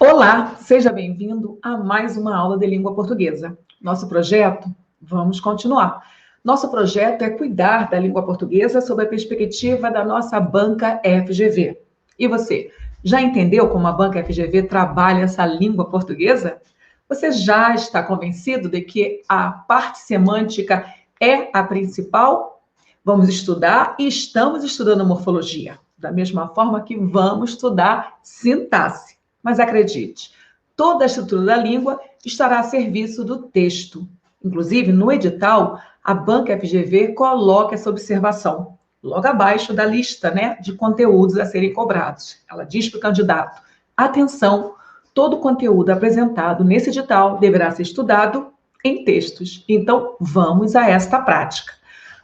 Olá, seja bem-vindo a mais uma aula de língua portuguesa. Nosso projeto, vamos continuar. Nosso projeto é cuidar da língua portuguesa sob a perspectiva da nossa banca FGV. E você, já entendeu como a banca FGV trabalha essa língua portuguesa? Você já está convencido de que a parte semântica é a principal? Vamos estudar e estamos estudando morfologia, da mesma forma que vamos estudar sintaxe. Mas acredite, toda a estrutura da língua estará a serviço do texto. Inclusive, no edital, a banca FGV coloca essa observação, logo abaixo da lista, de conteúdos a serem cobrados. Ela diz para o candidato: atenção, todo o conteúdo apresentado nesse edital deverá ser estudado em textos. Então, vamos a esta prática.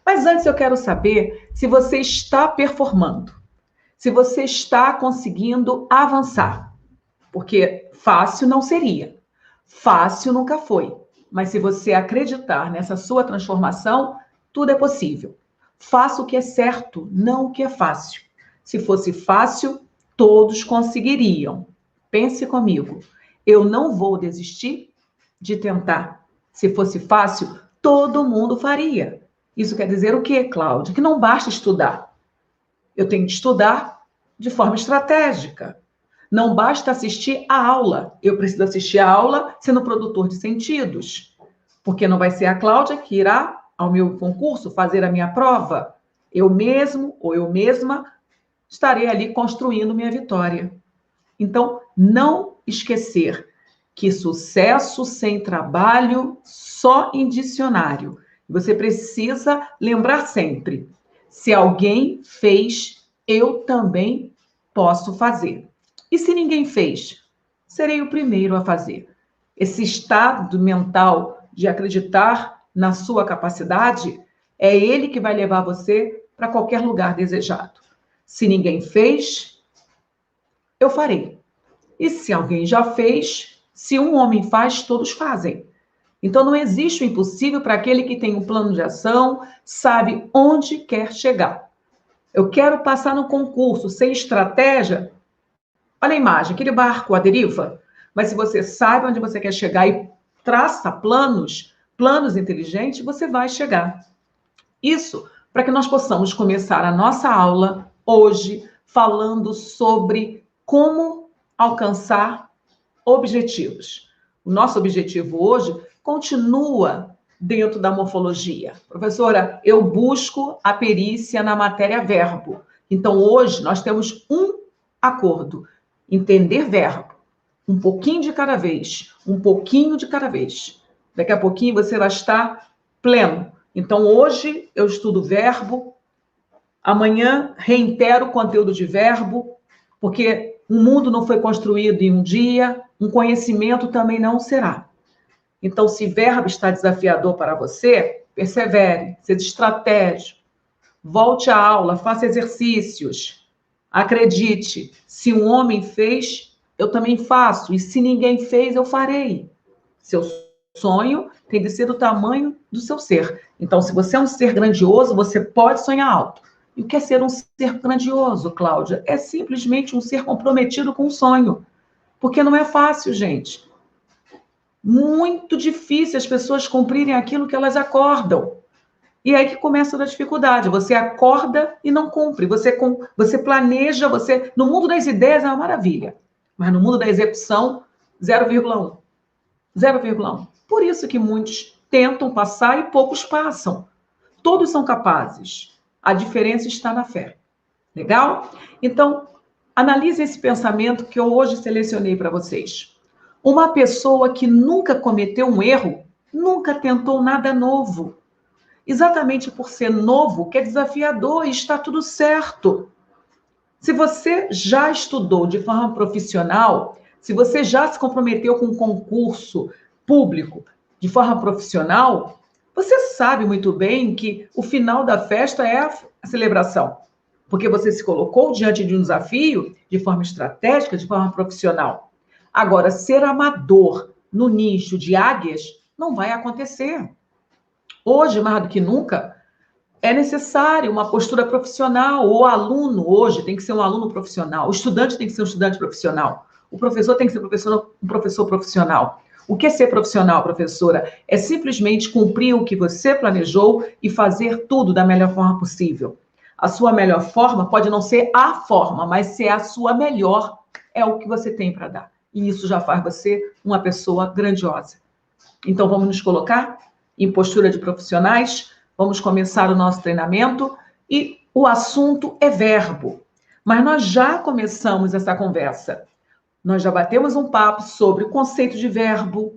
Mas antes eu quero saber se você está performando, se você está conseguindo avançar. Porque fácil não seria. Fácil nunca foi. Mas se você acreditar nessa sua transformação, tudo é possível. Faça o que é certo, não o que é fácil. Se fosse fácil, todos conseguiriam. Pense comigo. Eu não vou desistir de tentar. Se fosse fácil, todo mundo faria. Isso quer dizer o quê, Cláudia? Que não basta estudar. Eu tenho que estudar de forma estratégica. Não basta assistir a aula. Eu preciso assistir a aula sendo produtor de sentidos. Porque não vai ser a Cláudia que irá ao meu concurso fazer a minha prova. Eu mesmo ou eu mesma estarei ali construindo minha vitória. Então, não esquecer que sucesso sem trabalho só em dicionário. Você precisa lembrar sempre: se alguém fez, eu também posso fazer. E se ninguém fez, serei o primeiro a fazer. Esse estado mental de acreditar na sua capacidade é ele que vai levar você para qualquer lugar desejado. Se ninguém fez, eu farei. E se alguém já fez, se um homem faz, todos fazem. Então não existe o impossível para aquele que tem um plano de ação, sabe onde quer chegar. Eu quero passar no concurso sem estratégia. Olha a imagem, aquele barco à deriva. Mas se você sabe onde você quer chegar e traça planos inteligentes, você vai chegar. Isso para que nós possamos começar a nossa aula hoje falando sobre como alcançar objetivos. O nosso objetivo hoje continua dentro da morfologia. Professora, eu busco a perícia na matéria verbo. Então, hoje, nós temos um acordo: entender verbo. Um pouquinho de cada vez. Um pouquinho de cada vez. Daqui a pouquinho você vai estar pleno. Então, hoje eu estudo verbo. Amanhã reitero o conteúdo de verbo, porque o mundo não foi construído em um dia, um conhecimento também não será. Então, se verbo está desafiador para você, persevere, seja estratégico, volte à aula, faça exercícios. Acredite, se um homem fez, eu também faço. E se ninguém fez, eu farei. Seu sonho tem de ser do tamanho do seu ser. Então, se você é um ser grandioso, você pode sonhar alto. E o que é ser um ser grandioso, Cláudia? É simplesmente um ser comprometido com o sonho. Porque não é fácil, gente. Muito difícil as pessoas cumprirem aquilo que elas acordam. E é aí que começa a dificuldade. Você acorda e não cumpre. Você planeja, no mundo das ideias é uma maravilha. Mas no mundo da execução, 0,1. 0,1. Por isso que muitos tentam passar e poucos passam. Todos são capazes. A diferença está na fé. Legal? Então, analise esse pensamento que eu hoje selecionei para vocês. Uma pessoa que nunca cometeu um erro, nunca tentou nada novo. Exatamente por ser novo, que é desafiador e está tudo certo. Se você já estudou de forma profissional, se você já se comprometeu com um concurso público de forma profissional, você sabe muito bem que o final da festa é a celebração. Porque você se colocou diante de um desafio de forma estratégica, de forma profissional. Agora, ser amador no nicho de águias não vai acontecer. Hoje, mais do que nunca, é necessário uma postura profissional. O aluno hoje tem que ser um aluno profissional. O estudante tem que ser um estudante profissional. O professor tem que ser um professor profissional. O que é ser profissional, professora? É simplesmente cumprir o que você planejou e fazer tudo da melhor forma possível. A sua melhor forma pode não ser a forma, mas se é a sua melhor, é o que você tem para dar. E isso já faz você uma pessoa grandiosa. Então, vamos nos colocar em postura de profissionais, vamos começar o nosso treinamento e o assunto é verbo. Mas nós já começamos essa conversa. Nós já batemos um papo sobre o conceito de verbo.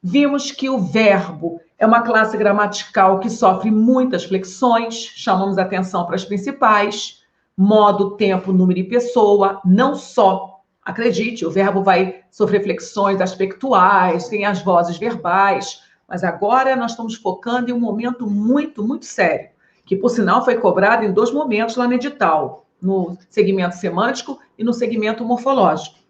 Vimos que o verbo é uma classe gramatical que sofre muitas flexões, chamamos atenção para as principais, modo, tempo, número e pessoa, não só. Acredite, o verbo vai sofrer flexões aspectuais, tem as vozes verbais, mas agora nós estamos focando em um momento muito, muito sério, que, por sinal, foi cobrado em 2 momentos lá no edital, no segmento semântico e no segmento morfológico.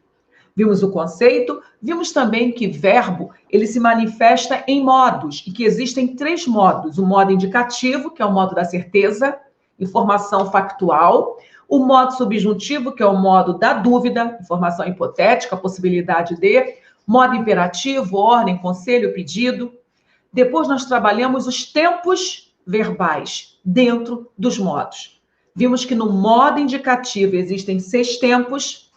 Vimos o conceito, vimos também que verbo, ele se manifesta em modos, e que existem 3 modos. O modo indicativo, que é o modo da certeza, informação factual. O modo subjuntivo, que é o modo da dúvida, informação hipotética, possibilidade de. Modo imperativo, ordem, conselho, pedido. Depois nós trabalhamos os tempos verbais dentro dos modos. Vimos que no modo indicativo existem 6 tempos: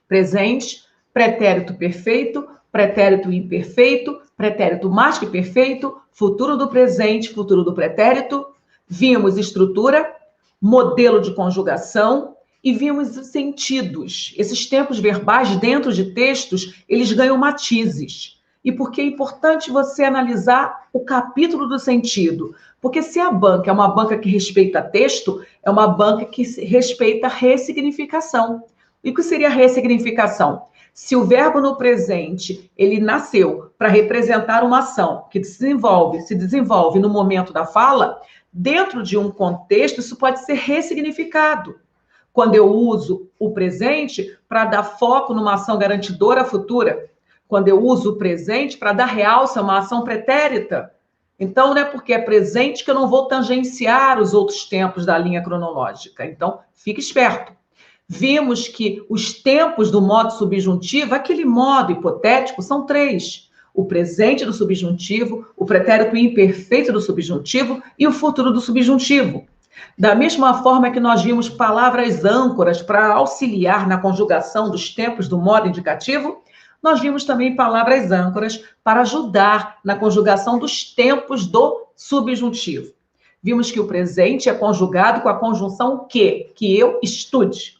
presente, pretérito perfeito, pretérito imperfeito, pretérito mais que perfeito, futuro do presente, futuro do pretérito. Vimos estrutura, modelo de conjugação e vimos os sentidos. Esses tempos verbais dentro de textos, eles ganham matizes. E por que é importante você analisar o capítulo do sentido? Porque se a banca é uma banca que respeita texto, é uma banca que respeita ressignificação. E o que seria ressignificação? Se o verbo no presente, ele nasceu para representar uma ação que se desenvolve no momento da fala, dentro de um contexto, isso pode ser ressignificado. Quando eu uso o presente para dar foco numa ação garantidora futura, quando eu uso o presente para dar realce a uma ação pretérita. Então, não é porque é presente que eu não vou tangenciar os outros tempos da linha cronológica. Então, fique esperto. Vimos que os tempos do modo subjuntivo, aquele modo hipotético, são 3. O presente do subjuntivo, o pretérito imperfeito do subjuntivo e o futuro do subjuntivo. Da mesma forma que nós vimos palavras âncoras para auxiliar na conjugação dos tempos do modo indicativo, nós vimos também palavras âncoras para ajudar na conjugação dos tempos do subjuntivo. Vimos que o presente é conjugado com a conjunção que eu estude.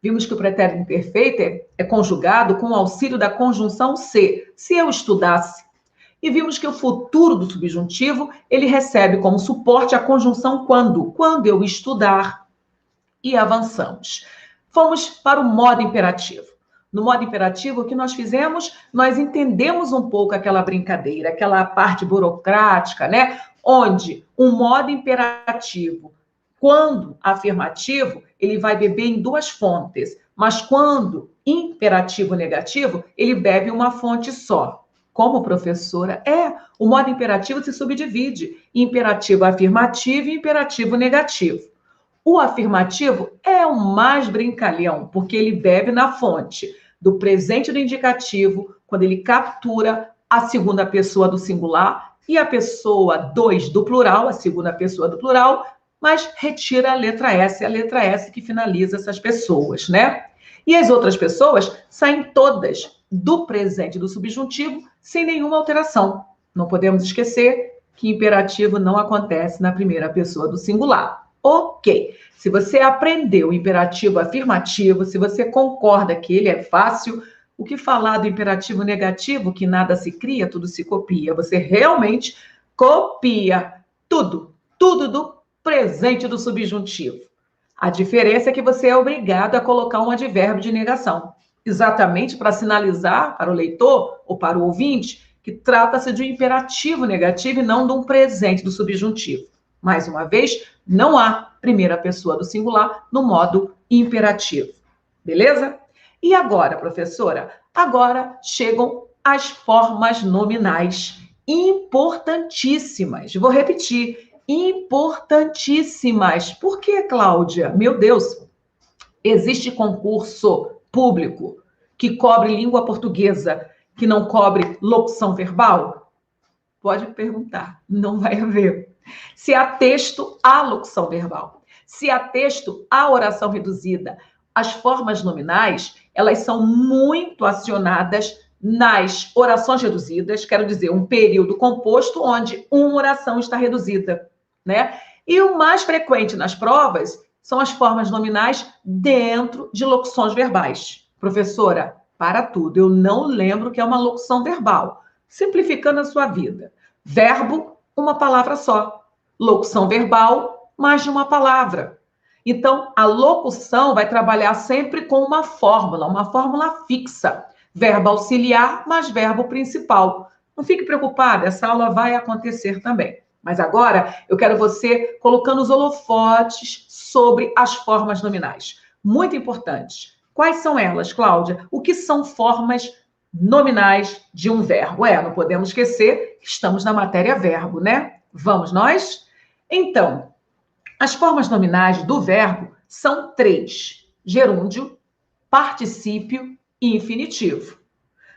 Vimos que o pretérito imperfeito é conjugado com o auxílio da conjunção se eu estudasse. E vimos que o futuro do subjuntivo, ele recebe como suporte a conjunção quando eu estudar. E avançamos. Fomos para o modo imperativo. No modo imperativo, o que nós fizemos? Nós entendemos um pouco aquela brincadeira, aquela parte burocrática, né? Onde um modo imperativo, quando afirmativo, ele vai beber em 2 fontes, mas quando imperativo negativo, ele bebe uma fonte só. Como professora, o modo imperativo se subdivide em imperativo afirmativo e imperativo negativo. O afirmativo é o mais brincalhão, porque ele bebe na fonte do presente do indicativo, quando ele captura a segunda pessoa do singular e a pessoa 2 do plural, a segunda pessoa do plural, mas retira a letra S que finaliza essas pessoas, né? E as outras pessoas saem todas do presente do subjuntivo sem nenhuma alteração. Não podemos esquecer que imperativo não acontece na primeira pessoa do singular. Ok. Se você aprendeu o imperativo afirmativo, se você concorda que ele é fácil, o que falar do imperativo negativo, que nada se cria, tudo se copia? Você realmente copia tudo do presente do subjuntivo. A diferença é que você é obrigado a colocar um advérbio de negação, exatamente para sinalizar para o leitor ou para o ouvinte que trata-se de um imperativo negativo e não de um presente do subjuntivo. Mais uma vez, não há primeira pessoa do singular no modo imperativo. Beleza? E agora, professora? Agora chegam as formas nominais importantíssimas. Vou repetir. Importantíssimas. Por que, Cláudia? Meu Deus, existe concurso público que cobre língua portuguesa, que não cobre locução verbal? Pode perguntar, não vai haver. Se há texto, há locução verbal. Se há texto, há oração reduzida. As formas nominais, elas são muito acionadas nas orações reduzidas, quero dizer, um período composto onde uma oração está reduzida, né? E o mais frequente nas provas são as formas nominais dentro de locuções verbais. Professora, para tudo, eu não lembro o que é uma locução verbal. Simplificando a sua vida. Verbo, uma palavra só. Locução verbal, mais de uma palavra. Então, a locução vai trabalhar sempre com uma fórmula fixa. Verbo auxiliar mais verbo principal. Não fique preocupada, essa aula vai acontecer também. Mas agora eu quero você colocando os holofotes sobre as formas nominais. Muito importantes. Quais são elas, Cláudia? O que são formas nominais de um verbo? Não podemos esquecer que estamos na matéria verbo, né? Vamos nós? Então, as formas nominais do verbo são 3: gerúndio, particípio e infinitivo.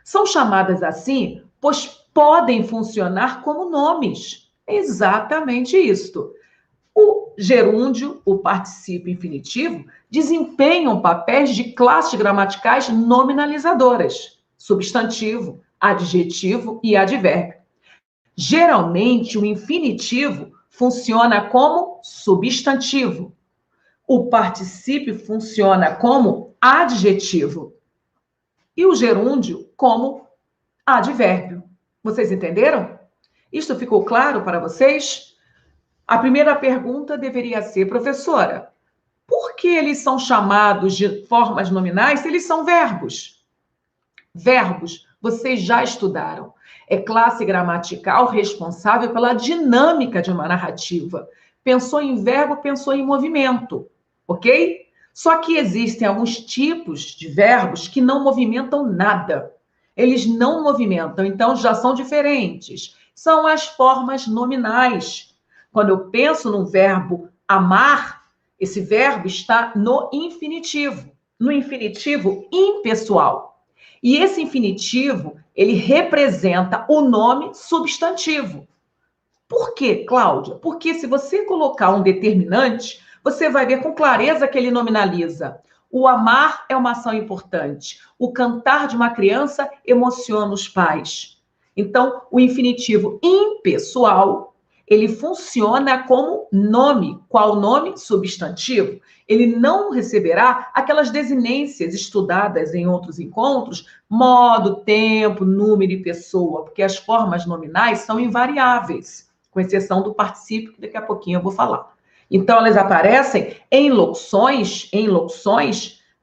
São chamadas assim, pois podem funcionar como nomes. Exatamente isto. O gerúndio, o particípio infinitivo, desempenham papéis de classes gramaticais nominalizadoras: substantivo, adjetivo e advérbio. Geralmente, o infinitivo funciona como substantivo. O particípio funciona como adjetivo. E o gerúndio como advérbio. Vocês entenderam? Isto ficou claro para vocês? A primeira pergunta deveria ser, professora, por que eles são chamados de formas nominais se eles são verbos? Verbos, vocês já estudaram. É classe gramatical responsável pela dinâmica de uma narrativa. Pensou em verbo, pensou em movimento, ok? Só que existem alguns tipos de verbos que não movimentam nada. Eles não movimentam, então já são diferentes. São as formas nominais. Quando eu penso no verbo amar, esse verbo está no infinitivo impessoal. E esse infinitivo, ele representa o nome substantivo. Por quê, Cláudia? Porque se você colocar um determinante, você vai ver com clareza que ele nominaliza. O amar é uma ação importante. O cantar de uma criança emociona os pais. Então, o infinitivo impessoal, ele funciona como nome. Qual nome? Substantivo. Ele não receberá aquelas desinências estudadas em outros encontros, modo, tempo, número e pessoa, porque as formas nominais são invariáveis, com exceção do particípio, que daqui a pouquinho eu vou falar. Então, elas aparecem em locuções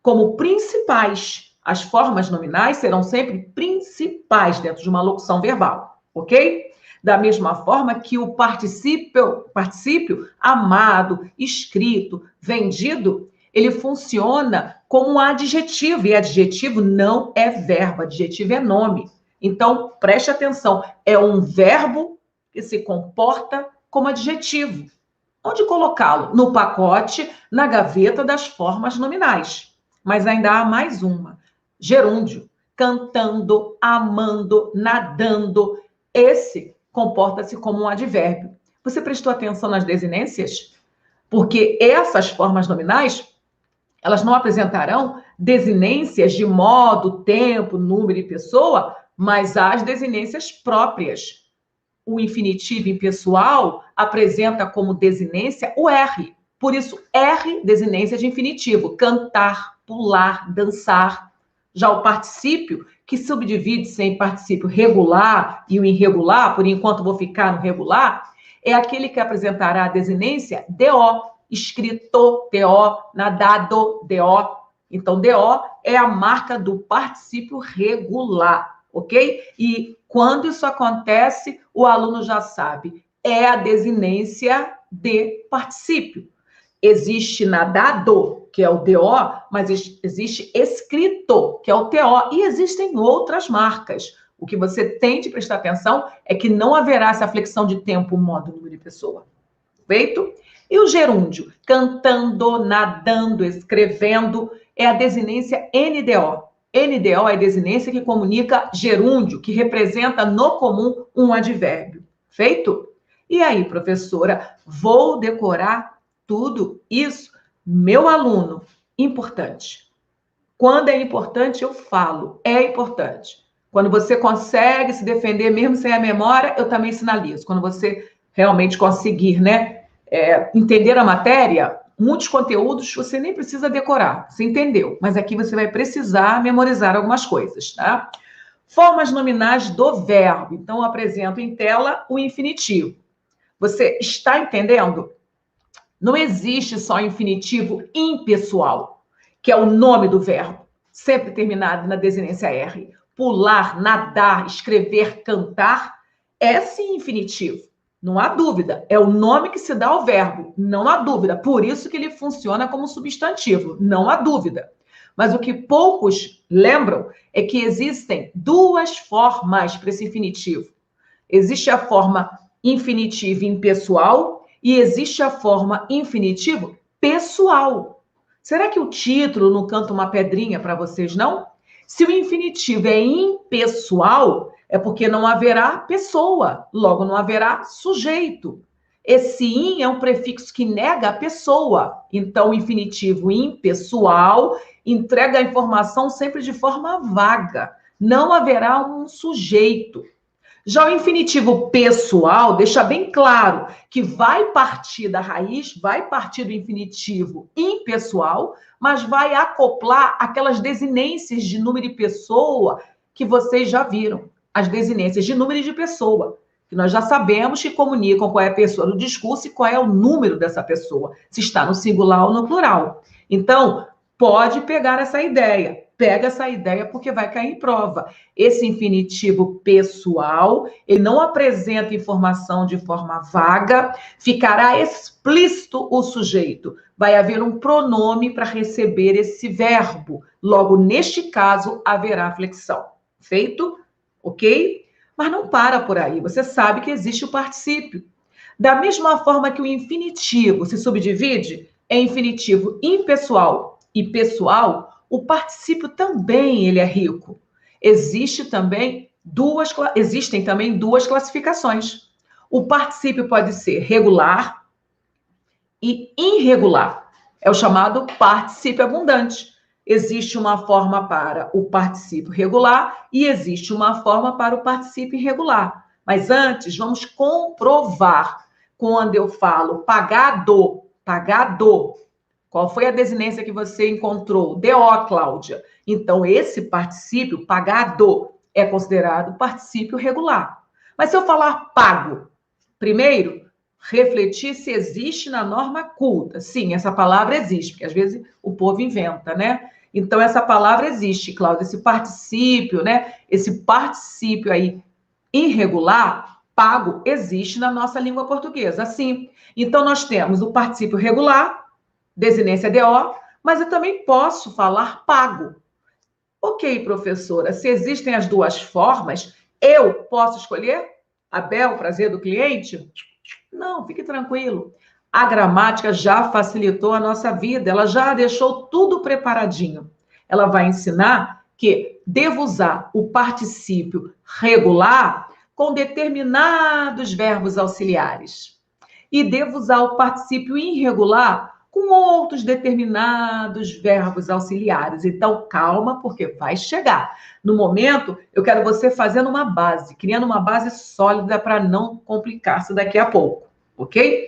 como principais. As formas nominais serão sempre principais dentro de uma locução verbal, ok? Da mesma forma que o particípio amado, escrito, vendido, ele funciona como um adjetivo, e adjetivo não é verbo, adjetivo é nome. Então, preste atenção, é um verbo que se comporta como adjetivo. Onde colocá-lo? No pacote, na gaveta das formas nominais. Mas ainda há mais uma. Gerúndio. Cantando, amando, nadando. Esse comporta-se como um advérbio. Você prestou atenção nas desinências? Porque essas formas nominais, elas não apresentarão desinências de modo, tempo, número e pessoa, mas as desinências próprias. O infinitivo impessoal apresenta como desinência o R. Por isso, R, desinência de infinitivo. Cantar, pular, dançar. Já o particípio, que subdivide-se em particípio regular e o irregular, por enquanto vou ficar no regular, é aquele que apresentará a desinência DO, escrito, TO, nadado, DO. Então, DO é a marca do particípio regular, ok? E quando isso acontece, o aluno já sabe, é a desinência de particípio. Existe nadado, que é o DO, mas existe escrito, que é o TO, e existem outras marcas. O que você tem de prestar atenção é que não haverá essa flexão de tempo, modo, número e pessoa. Feito? E o gerúndio? Cantando, nadando, escrevendo, é a desinência NDO. NDO é desinência que comunica gerúndio, que representa no comum um advérbio. Feito? E aí, professora, vou decorar tudo isso? Meu aluno, importante. Quando é importante, eu falo. É importante. Quando você consegue se defender mesmo sem a memória, eu também sinalizo. Quando você realmente conseguir, né, entender a matéria, muitos conteúdos você nem precisa decorar. Você entendeu. Mas aqui você vai precisar memorizar algumas coisas, tá? Formas nominais do verbo. Então, eu apresento em tela o infinitivo. Você está entendendo? Não existe só infinitivo impessoal, que é o nome do verbo, sempre terminado na desinência R. Pular, nadar, escrever, cantar, é sim infinitivo. Não há dúvida. É o nome que se dá ao verbo. Não há dúvida. Por isso que ele funciona como substantivo. Não há dúvida. Mas o que poucos lembram é que existem duas formas para esse infinitivo. Existe a forma infinitivo impessoal e existe a forma infinitivo pessoal. Será que o título não canta uma pedrinha para vocês, não? Se o infinitivo é impessoal, é porque não haverá pessoa, logo não haverá sujeito. Esse in é um prefixo que nega a pessoa. Então, o infinitivo impessoal entrega a informação sempre de forma vaga. Não haverá um sujeito. Já o infinitivo pessoal deixa bem claro que vai partir da raiz, vai partir do infinitivo impessoal, mas vai acoplar aquelas desinências de número e pessoa que vocês já viram. As desinências de número e de pessoa, que nós já sabemos que comunicam qual é a pessoa no discurso e qual é o número dessa pessoa, se está no singular ou no plural. Então, pode pegar essa ideia. Pega essa ideia porque vai cair em prova. Esse infinitivo pessoal, ele não apresenta informação de forma vaga, ficará explícito o sujeito. Vai haver um pronome para receber esse verbo. Logo, neste caso, haverá flexão. Feito? Ok? Mas não para por aí. Você sabe que existe o particípio. Da mesma forma que o infinitivo se subdivide em infinitivo impessoal e pessoal, o particípio também ele é rico. Existem também duas classificações. O particípio pode ser regular e irregular. É o chamado particípio abundante. Existe uma forma para o particípio regular e existe uma forma para o particípio irregular. Mas antes, vamos comprovar. Quando eu falo pagado, pagado, qual foi a desinência que você encontrou? DO, Cláudia. Então, esse particípio, pagado, é considerado particípio regular. Mas se eu falar pago, primeiro, refletir se existe na norma culta. Sim, essa palavra existe, porque às vezes o povo inventa, né? Então, essa palavra existe, Cláudia, esse particípio, né? Esse particípio aí irregular, pago, existe na nossa língua portuguesa. Sim. Então, nós temos o particípio regular, desinência DO, mas eu também posso falar pago. Ok, professora, se existem as duas formas, eu posso escolher a bel prazer do cliente? Não, fique tranquilo. A gramática já facilitou a nossa vida, ela já deixou tudo preparadinho. Ela vai ensinar que devo usar o particípio regular com determinados verbos auxiliares. E devo usar o particípio irregular com outros determinados verbos auxiliares. Então, calma, porque vai chegar. No momento, eu quero você fazendo uma base, criando uma base sólida para não complicar-se daqui a pouco, ok?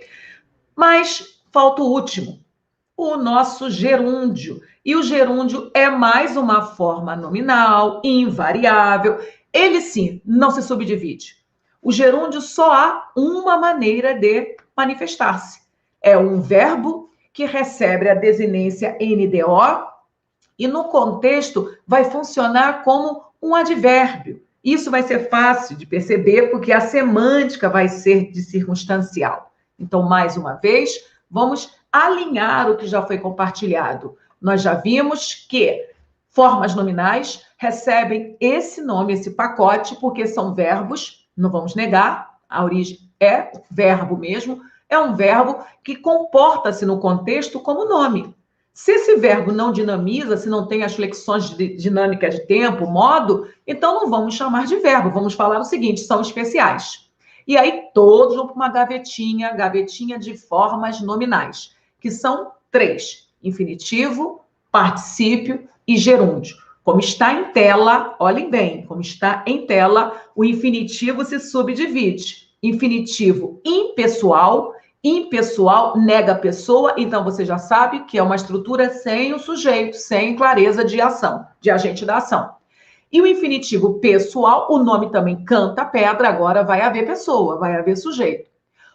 Mas falta o último, o nosso gerúndio. E o gerúndio é mais uma forma nominal, invariável. Ele, sim, não se subdivide. O gerúndio só há uma maneira de manifestar-se. É um verbo que recebe a desinência NDO e, no contexto, vai funcionar como um advérbio. Isso vai ser fácil de perceber, porque a semântica vai ser de circunstancial. Então, mais uma vez, vamos alinhar o que já foi compartilhado. Nós já vimos que formas nominais recebem esse nome, esse pacote, porque são verbos, não vamos negar, a origem é verbo mesmo, é um verbo que comporta-se no contexto como nome. Se esse verbo não dinamiza, se não tem as flexões dinâmicas de tempo, modo, então não vamos chamar de verbo, vamos falar o seguinte, são especiais. E aí todos vão para uma gavetinha de formas nominais, que são 3, infinitivo, particípio e gerúndio. Como está em tela, olhem bem, como está em tela, o infinitivo se subdivide. Infinitivo impessoal, impessoal nega a pessoa, então você já sabe que é uma estrutura sem o sujeito, sem clareza de ação, de agente da ação. E o infinitivo pessoal, o nome também canta pedra, agora vai haver pessoa, vai haver sujeito.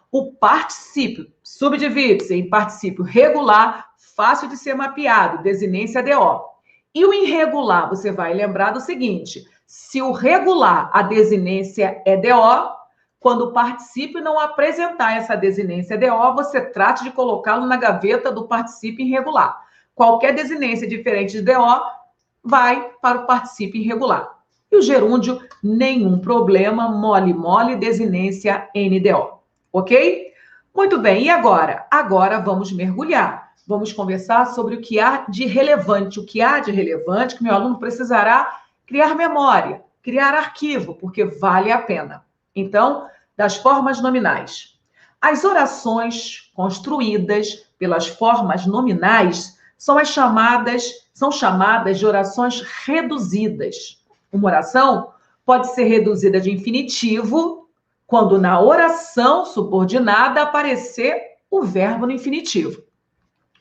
O particípio subdivide-se em particípio regular, fácil de ser mapeado, desinência DO. E o irregular, você vai lembrar do seguinte, se o regular, a desinência é DO, quando o particípio não apresentar essa desinência DO, você trate de colocá-lo na gaveta do particípio irregular. Qualquer desinência diferente de DO vai para o particípio irregular. E o gerúndio, nenhum problema, mole, desinência NDO. Ok? Muito bem, e agora? Agora vamos mergulhar. Vamos conversar sobre o que há de relevante. O que há de relevante que meu aluno precisará criar memória, criar arquivo, porque vale a pena. Então, das formas nominais. As orações construídas pelas formas nominais são chamadas de orações reduzidas. Uma oração pode ser reduzida de infinitivo quando na oração subordinada aparecer o verbo no infinitivo.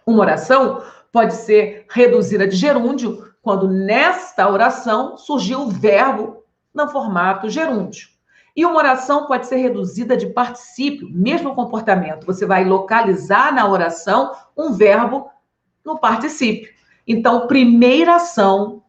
Uma oração pode ser reduzida de gerúndio quando nesta oração surgiu o verbo no formato gerúndio. E uma oração pode ser reduzida de particípio, mesmo comportamento. Você vai localizar na oração um verbo no particípio. Então, primeira ação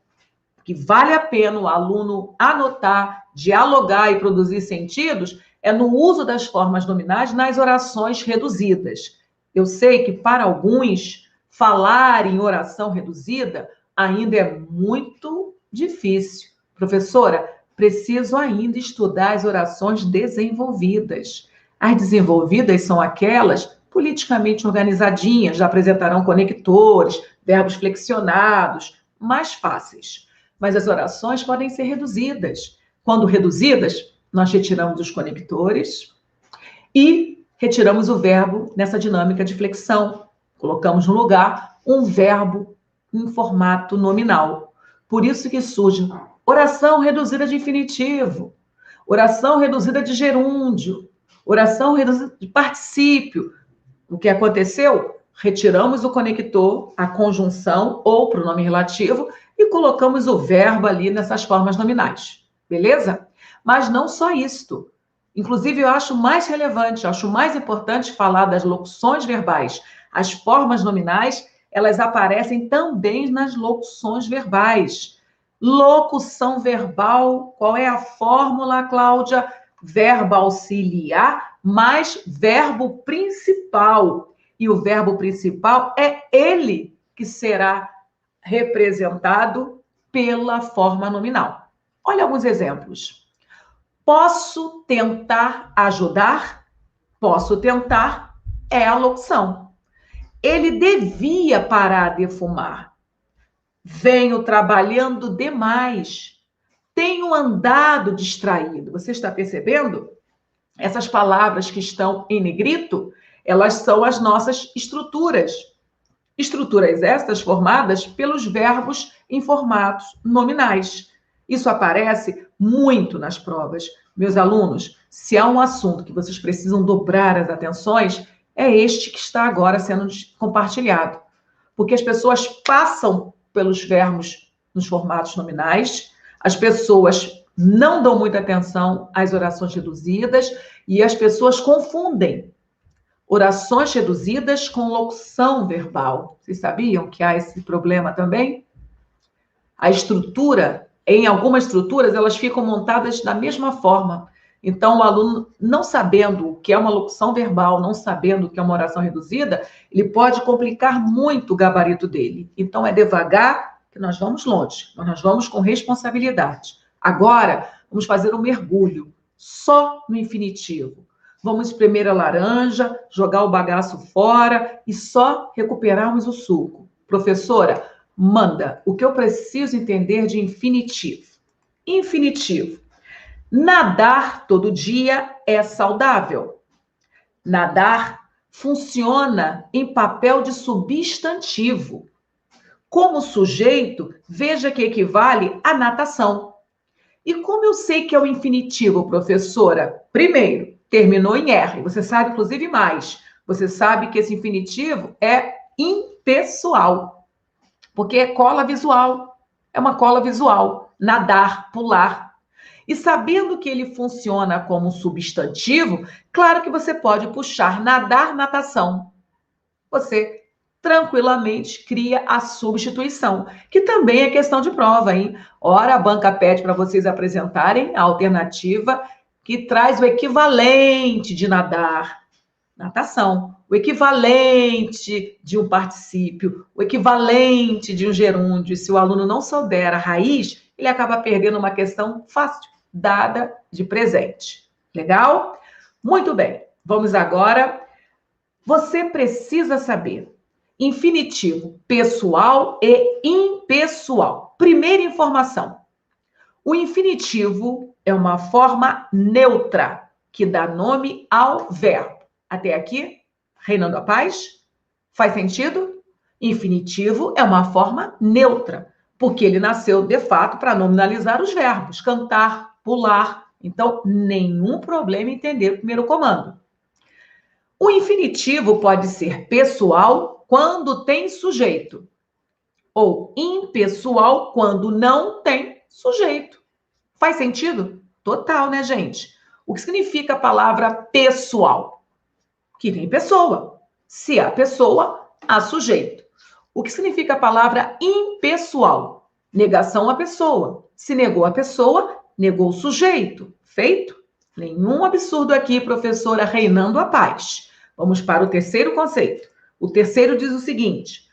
que vale a pena o aluno anotar, dialogar e produzir sentidos é no uso das formas nominais nas orações reduzidas. Eu sei que para alguns falar em oração reduzida ainda é muito difícil. Professora, preciso ainda estudar as orações desenvolvidas. As desenvolvidas são aquelas politicamente organizadinhas, já apresentarão conectores, verbos flexionados, mais fáceis. Mas as orações podem ser reduzidas. Quando reduzidas, nós retiramos os conectores e retiramos o verbo nessa dinâmica de flexão. Colocamos no lugar um verbo em formato nominal. Por isso que surge oração reduzida de infinitivo, oração reduzida de gerúndio, oração reduzida de particípio. O que aconteceu? Retiramos o conector, a conjunção ou pronome relativo e colocamos o verbo ali nessas formas nominais. Beleza? Mas não só isto. Inclusive, eu acho mais relevante, acho mais importante falar das locuções verbais. As formas nominais, elas aparecem também nas locuções verbais. Locução verbal, qual é a fórmula, Cláudia? Verbo auxiliar mais verbo principal. E o verbo principal é ele que será representado pela forma nominal. Olha alguns exemplos. Posso tentar ajudar? Posso tentar é a locução. Ele devia parar de fumar. Venho trabalhando demais. Tenho andado distraído. Você está percebendo? Essas palavras que estão em negrito, elas são as nossas estruturas. Estruturas estas formadas pelos verbos em formatos nominais. Isso aparece muito nas provas. Meus alunos, se há um assunto que vocês precisam dobrar as atenções, é este que está agora sendo compartilhado. Porque as pessoas passam pelos verbos nos formatos nominais, as pessoas não dão muita atenção às orações reduzidas e as pessoas confundem orações reduzidas com locução verbal. Vocês sabiam que há esse problema também? A estrutura, em algumas estruturas, elas ficam montadas da mesma forma. Então, o aluno, não sabendo o que é uma locução verbal, não sabendo o que é uma oração reduzida, ele pode complicar muito o gabarito dele. Então, é devagar que nós vamos longe, mas nós vamos com responsabilidade. Agora, vamos fazer um mergulho só no infinitivo. Vamos espremer a laranja, jogar o bagaço fora e só recuperarmos o suco. Professora, manda. O que eu preciso entender de infinitivo? Infinitivo. Nadar todo dia é saudável. Nadar funciona em papel de substantivo. Como sujeito, veja que equivale à natação. E como eu sei que é o infinitivo, professora? Primeiro, terminou em R. Você sabe, inclusive, mais. Você sabe que esse infinitivo é impessoal, porque é cola visual. É uma cola visual. Nadar, pular. E sabendo que ele funciona como substantivo, claro que você pode puxar nadar, natação. Você tranquilamente cria a substituição, que também é questão de prova, hein? Ora, a banca pede para vocês apresentarem a alternativa que traz o equivalente de nadar, natação, o equivalente de um particípio, o equivalente de um gerúndio. E se o aluno não souber a raiz, ele acaba perdendo uma questão fácil, dada de presente. Legal? Muito bem. Vamos agora. Você precisa saber infinitivo pessoal e impessoal. Primeira informação. O infinitivo é uma forma neutra que dá nome ao verbo. Até aqui, reinando a paz? Faz sentido? Infinitivo é uma forma neutra, porque ele nasceu, de fato, para nominalizar os verbos, cantar, pular. Então, nenhum problema em entender o primeiro comando. O infinitivo pode ser pessoal quando tem sujeito, ou impessoal quando não tem sujeito. Faz sentido? Total, né, gente? O que significa a palavra pessoal? Que tem pessoa. Se há pessoa, há sujeito. O que significa a palavra impessoal? Negação à pessoa. Se negou a pessoa, negou o sujeito. Feito? Nenhum absurdo aqui, professora, reinando a paz. Vamos para o terceiro conceito. O terceiro diz o seguinte: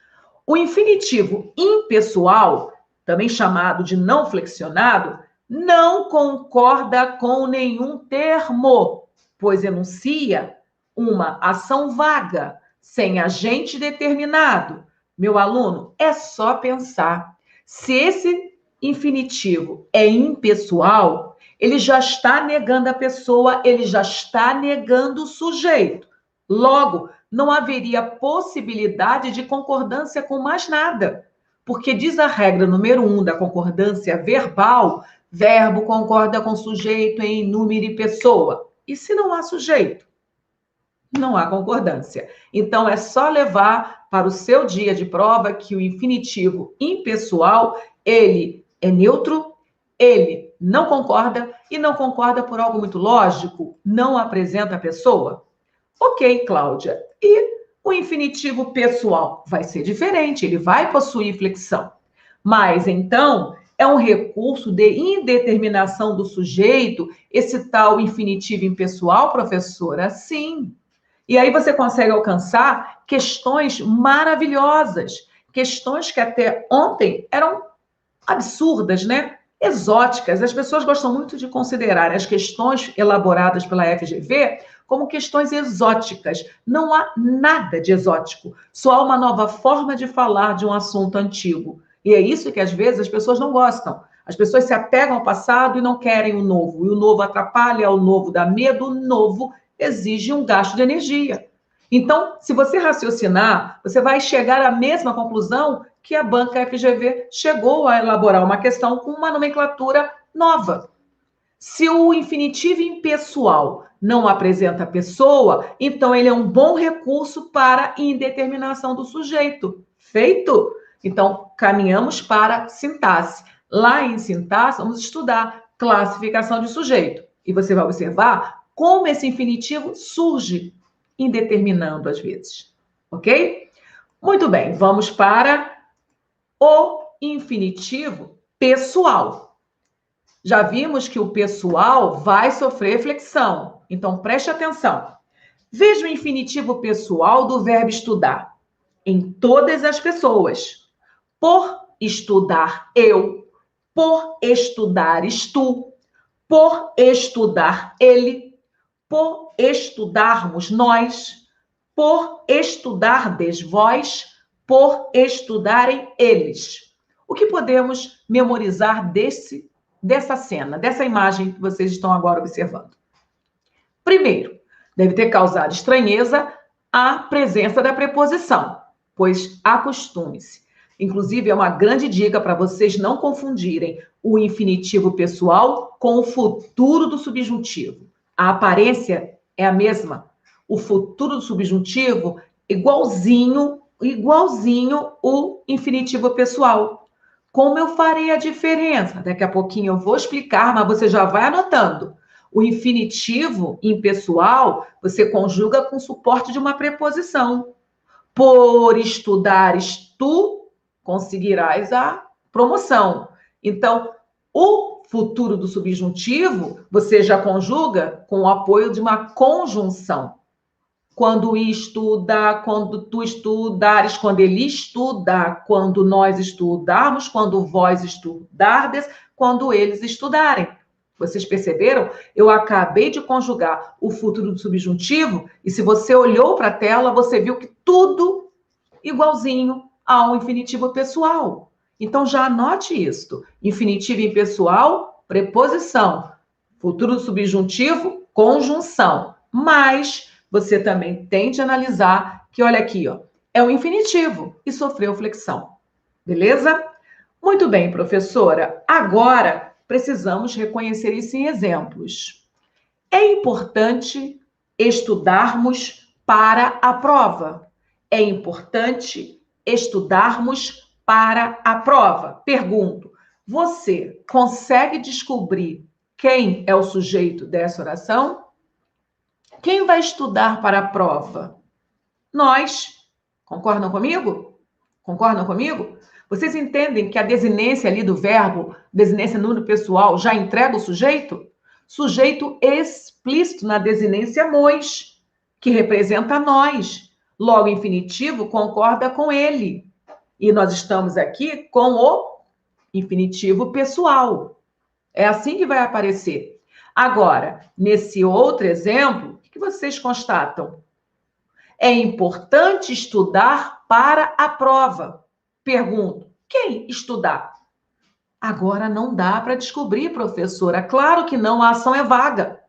o infinitivo impessoal, também chamado de não flexionado, não concorda com nenhum termo, pois enuncia uma ação vaga, sem agente determinado. Meu aluno, é só pensar. Se esse infinitivo é impessoal, ele já está negando a pessoa, ele já está negando o sujeito. Logo, não haveria possibilidade de concordância com mais nada, porque diz a regra número 1 da concordância verbal, verbo concorda com sujeito em número e pessoa. E se não há sujeito? Não há concordância. Então, é só levar para o seu dia de prova que o infinitivo impessoal, ele é neutro, ele não concorda, e não concorda por algo muito lógico, não apresenta a pessoa. Ok, Cláudia. E o infinitivo pessoal vai ser diferente, ele vai possuir flexão. Mas, então, é um recurso de indeterminação do sujeito, esse tal infinitivo impessoal, professora? Sim. E aí você consegue alcançar questões maravilhosas, questões que até ontem eram absurdas, né? Exóticas. As pessoas gostam muito de considerar as questões elaboradas pela FGV como questões exóticas. Não há nada de exótico, só há uma nova forma de falar de um assunto antigo. E é isso que às vezes as pessoas não gostam. As pessoas se apegam ao passado e não querem o novo. E o novo atrapalha, o novo dá medo, o novo exige um gasto de energia. Então, se você raciocinar, você vai chegar à mesma conclusão que a banca FGV chegou a elaborar uma questão com uma nomenclatura nova. Se o infinitivo impessoal não apresenta pessoa, então ele é um bom recurso para indeterminação do sujeito. Feito? Então, caminhamos para sintaxe. Lá em sintaxe, vamos estudar classificação de sujeito. E você vai observar como esse infinitivo surge indeterminando às vezes. Ok? Muito bem, vamos para o infinitivo pessoal. Já vimos que o pessoal vai sofrer flexão, então preste atenção. Veja o infinitivo pessoal do verbo estudar em todas as pessoas. Por estudar eu, por estudares tu, por estudar ele, por estudarmos nós, por estudardes vós, por estudarem eles. O que podemos memorizar dessa cena, dessa imagem que vocês estão agora observando? Primeiro, deve ter causado estranheza a presença da preposição, pois acostume-se. Inclusive, é uma grande dica para vocês não confundirem o infinitivo pessoal com o futuro do subjuntivo. A aparência é a mesma. O futuro do subjuntivo igualzinho o infinitivo pessoal. Como eu farei a diferença? Daqui a pouquinho eu vou explicar, mas você já vai anotando. O infinitivo impessoal, você conjuga com suporte de uma preposição. Por estudares tu, conseguirás a promoção. Então, o futuro do subjuntivo, você já conjuga com o apoio de uma conjunção. Quando estuda, quando tu estudares, quando ele estudar, quando nós estudarmos, quando vós estudardes, quando eles estudarem. Vocês perceberam? Eu acabei de conjugar o futuro do subjuntivo e se você olhou para a tela, você viu que tudo igualzinho ao infinitivo pessoal. Então, já anote isso. Infinitivo impessoal, preposição. Futuro do subjuntivo, conjunção. Mas você também tem de analisar que, olha aqui, ó, é o infinitivo e sofreu flexão. Beleza? Muito bem, professora. Agora, precisamos reconhecer isso em exemplos. É importante estudarmos para a prova. É importante estudarmos para a prova. Pergunto, você consegue descobrir quem é o sujeito dessa oração? Quem vai estudar para a prova? Nós. Concordam comigo? Concordam comigo? Vocês entendem que a desinência ali do verbo, desinência número pessoal, já entrega o sujeito? Sujeito explícito na desinência mois, que representa nós. Logo, infinitivo concorda com ele. E nós estamos aqui com o infinitivo pessoal. É assim que vai aparecer. Agora, nesse outro exemplo, o que vocês constatam? É importante estudar para a prova. Pergunto, quem estudar? Agora não dá para descobrir, professora. Claro que não, a ação é vaga,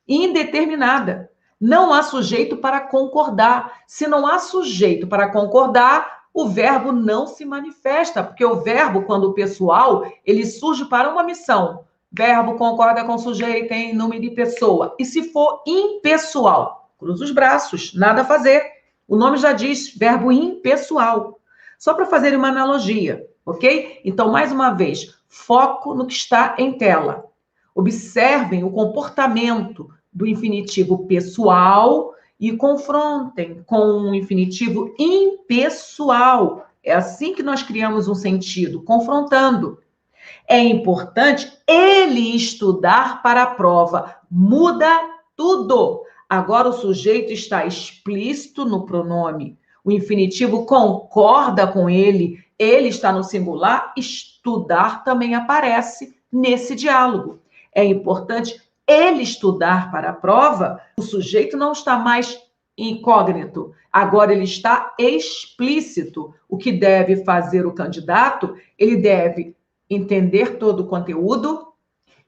indeterminada. Não há sujeito para concordar. Se não há sujeito para concordar, o verbo não se manifesta, porque o verbo, quando pessoal, ele surge para uma missão. Verbo concorda com sujeito em nome de pessoa. E se for impessoal, cruza os braços, nada a fazer. O nome já diz, verbo impessoal. Só para fazer uma analogia, ok? Então, mais uma vez, foco no que está em tela. Observem o comportamento do infinitivo pessoal e confrontem com o infinitivo impessoal. É assim que nós criamos um sentido, confrontando. É importante ele estudar para a prova. Muda tudo. Agora o sujeito está explícito no pronome. O infinitivo concorda com ele. Ele está no singular. Estudar também aparece nesse diálogo. É importante ele estudar para a prova. O sujeito não está mais incógnito. Agora ele está explícito. O que deve fazer o candidato? Ele deve entender todo o conteúdo,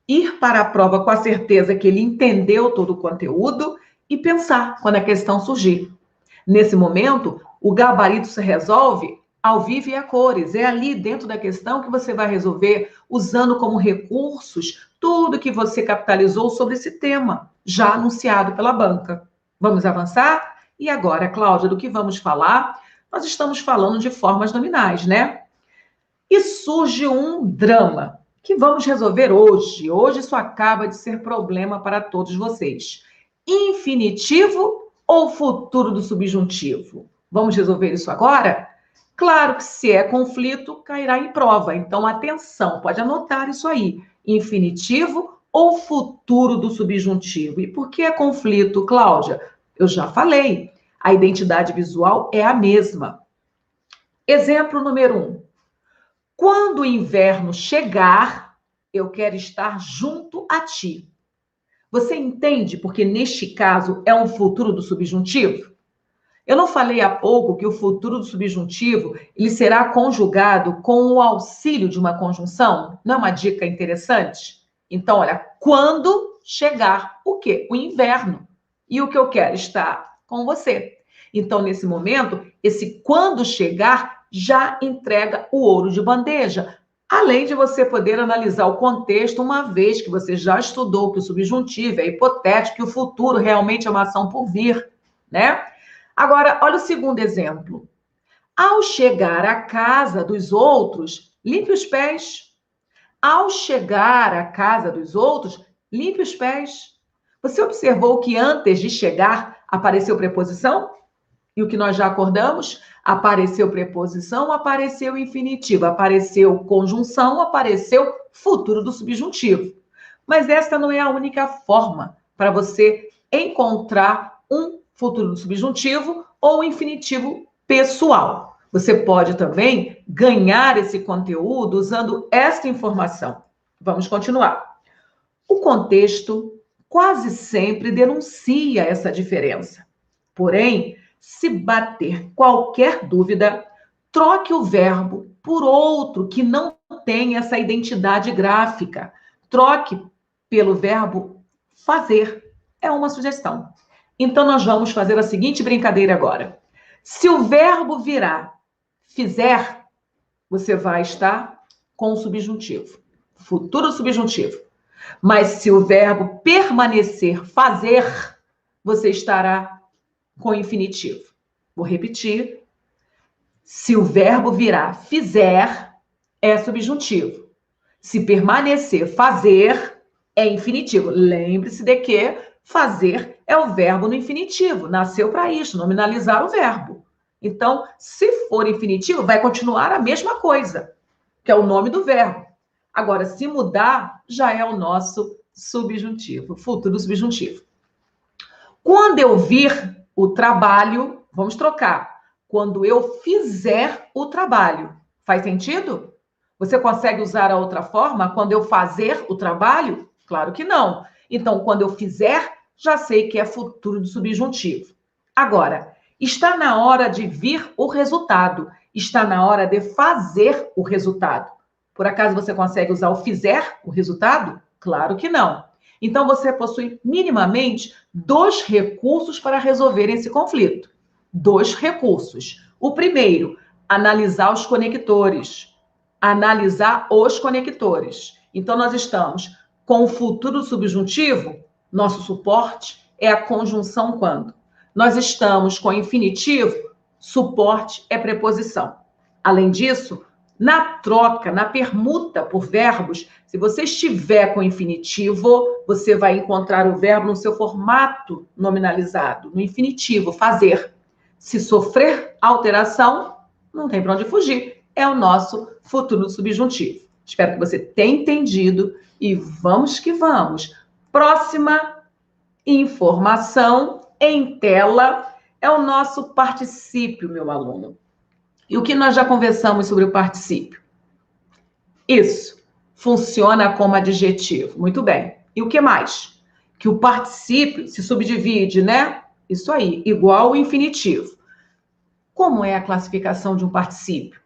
ir para a prova com a certeza que ele entendeu todo o conteúdo e pensar quando a questão surgir. Nesse momento, o gabarito se resolve ao vivo e a cores. É ali dentro da questão que você vai resolver usando como recursos tudo que você capitalizou sobre esse tema, já anunciado pela banca. Vamos avançar? E agora, Cláudia, do que vamos falar? Nós estamos falando de formas nominais, né? E surge um drama que vamos resolver hoje. Hoje isso acaba de ser problema para todos vocês. Infinitivo ou futuro do subjuntivo? Vamos resolver isso agora? Claro que se é conflito, cairá em prova. Então, atenção, pode anotar isso aí. Infinitivo ou futuro do subjuntivo? E por que é conflito, Cláudia? Eu já falei. A identidade visual é a mesma. Exemplo número 1. Quando o inverno chegar, eu quero estar junto a ti. Você entende porque, neste caso, é um futuro do subjuntivo? Eu não falei há pouco que o futuro do subjuntivo ele será conjugado com o auxílio de uma conjunção? Não é uma dica interessante? Então, olha, quando chegar o quê? O inverno. E o que eu quero? Estar com você. Então, nesse momento, esse quando chegar já entrega o ouro de bandeja. Além de você poder analisar o contexto, uma vez que você já estudou que o subjuntivo é hipotético, que o futuro realmente é uma ação por vir, né? Agora, olha o segundo exemplo. Ao chegar à casa dos outros, limpe os pés. Ao chegar à casa dos outros, limpe os pés. Você observou que antes de chegar apareceu preposição? E o que nós já acordamos? Apareceu preposição, apareceu infinitivo, apareceu conjunção, apareceu futuro do subjuntivo. Mas esta não é a única forma para você encontrar um futuro do subjuntivo ou infinitivo pessoal. Você pode também ganhar esse conteúdo usando esta informação. Vamos continuar. O contexto quase sempre denuncia essa diferença. Porém, se bater qualquer dúvida, troque o verbo por outro que não tem essa identidade gráfica. Troque pelo verbo fazer. É uma sugestão. Então, nós vamos fazer a seguinte brincadeira agora. Se o verbo virar fizer, você vai estar com o subjuntivo. Futuro subjuntivo. Mas se o verbo permanecer fazer, você estará com o infinitivo. Vou repetir. Se o verbo virar fizer, é subjuntivo. Se permanecer fazer, é infinitivo. Lembre-se de que fazer é o verbo no infinitivo. Nasceu para isso, nominalizar o verbo. Então, se for infinitivo, vai continuar a mesma coisa, que é o nome do verbo. Agora, se mudar, já é o nosso subjuntivo, futuro subjuntivo. Quando eu vir o trabalho, vamos trocar. Quando eu fizer o trabalho. Faz sentido? Você consegue usar a outra forma? Quando eu fazer o trabalho? Claro que não. Então, quando eu fizer, já sei que é futuro do subjuntivo. Agora, está na hora de vir o resultado. Está na hora de fazer o resultado. Por acaso você consegue usar o fizer, o resultado? Claro que não. Então, você possui minimamente 2 recursos para resolver esse conflito. 2 recursos. O primeiro, analisar os conectores. Analisar os conectores. Então, nós estamos com o futuro subjuntivo, nosso suporte é a conjunção quando. Nós estamos com o infinitivo, suporte é preposição. Além disso, na troca, na permuta por verbos, se você estiver com infinitivo, você vai encontrar o verbo no seu formato nominalizado, no infinitivo, fazer. Se sofrer alteração, não tem para onde fugir. É o nosso futuro subjuntivo. Espero que você tenha entendido e vamos que vamos. Próxima informação em tela é o nosso particípio, meu aluno. E o que nós já conversamos sobre o particípio? Isso, funciona como adjetivo. Muito bem. E o que mais? Que o particípio se subdivide, né? Isso aí, igual ao infinitivo. Como é a classificação de um particípio?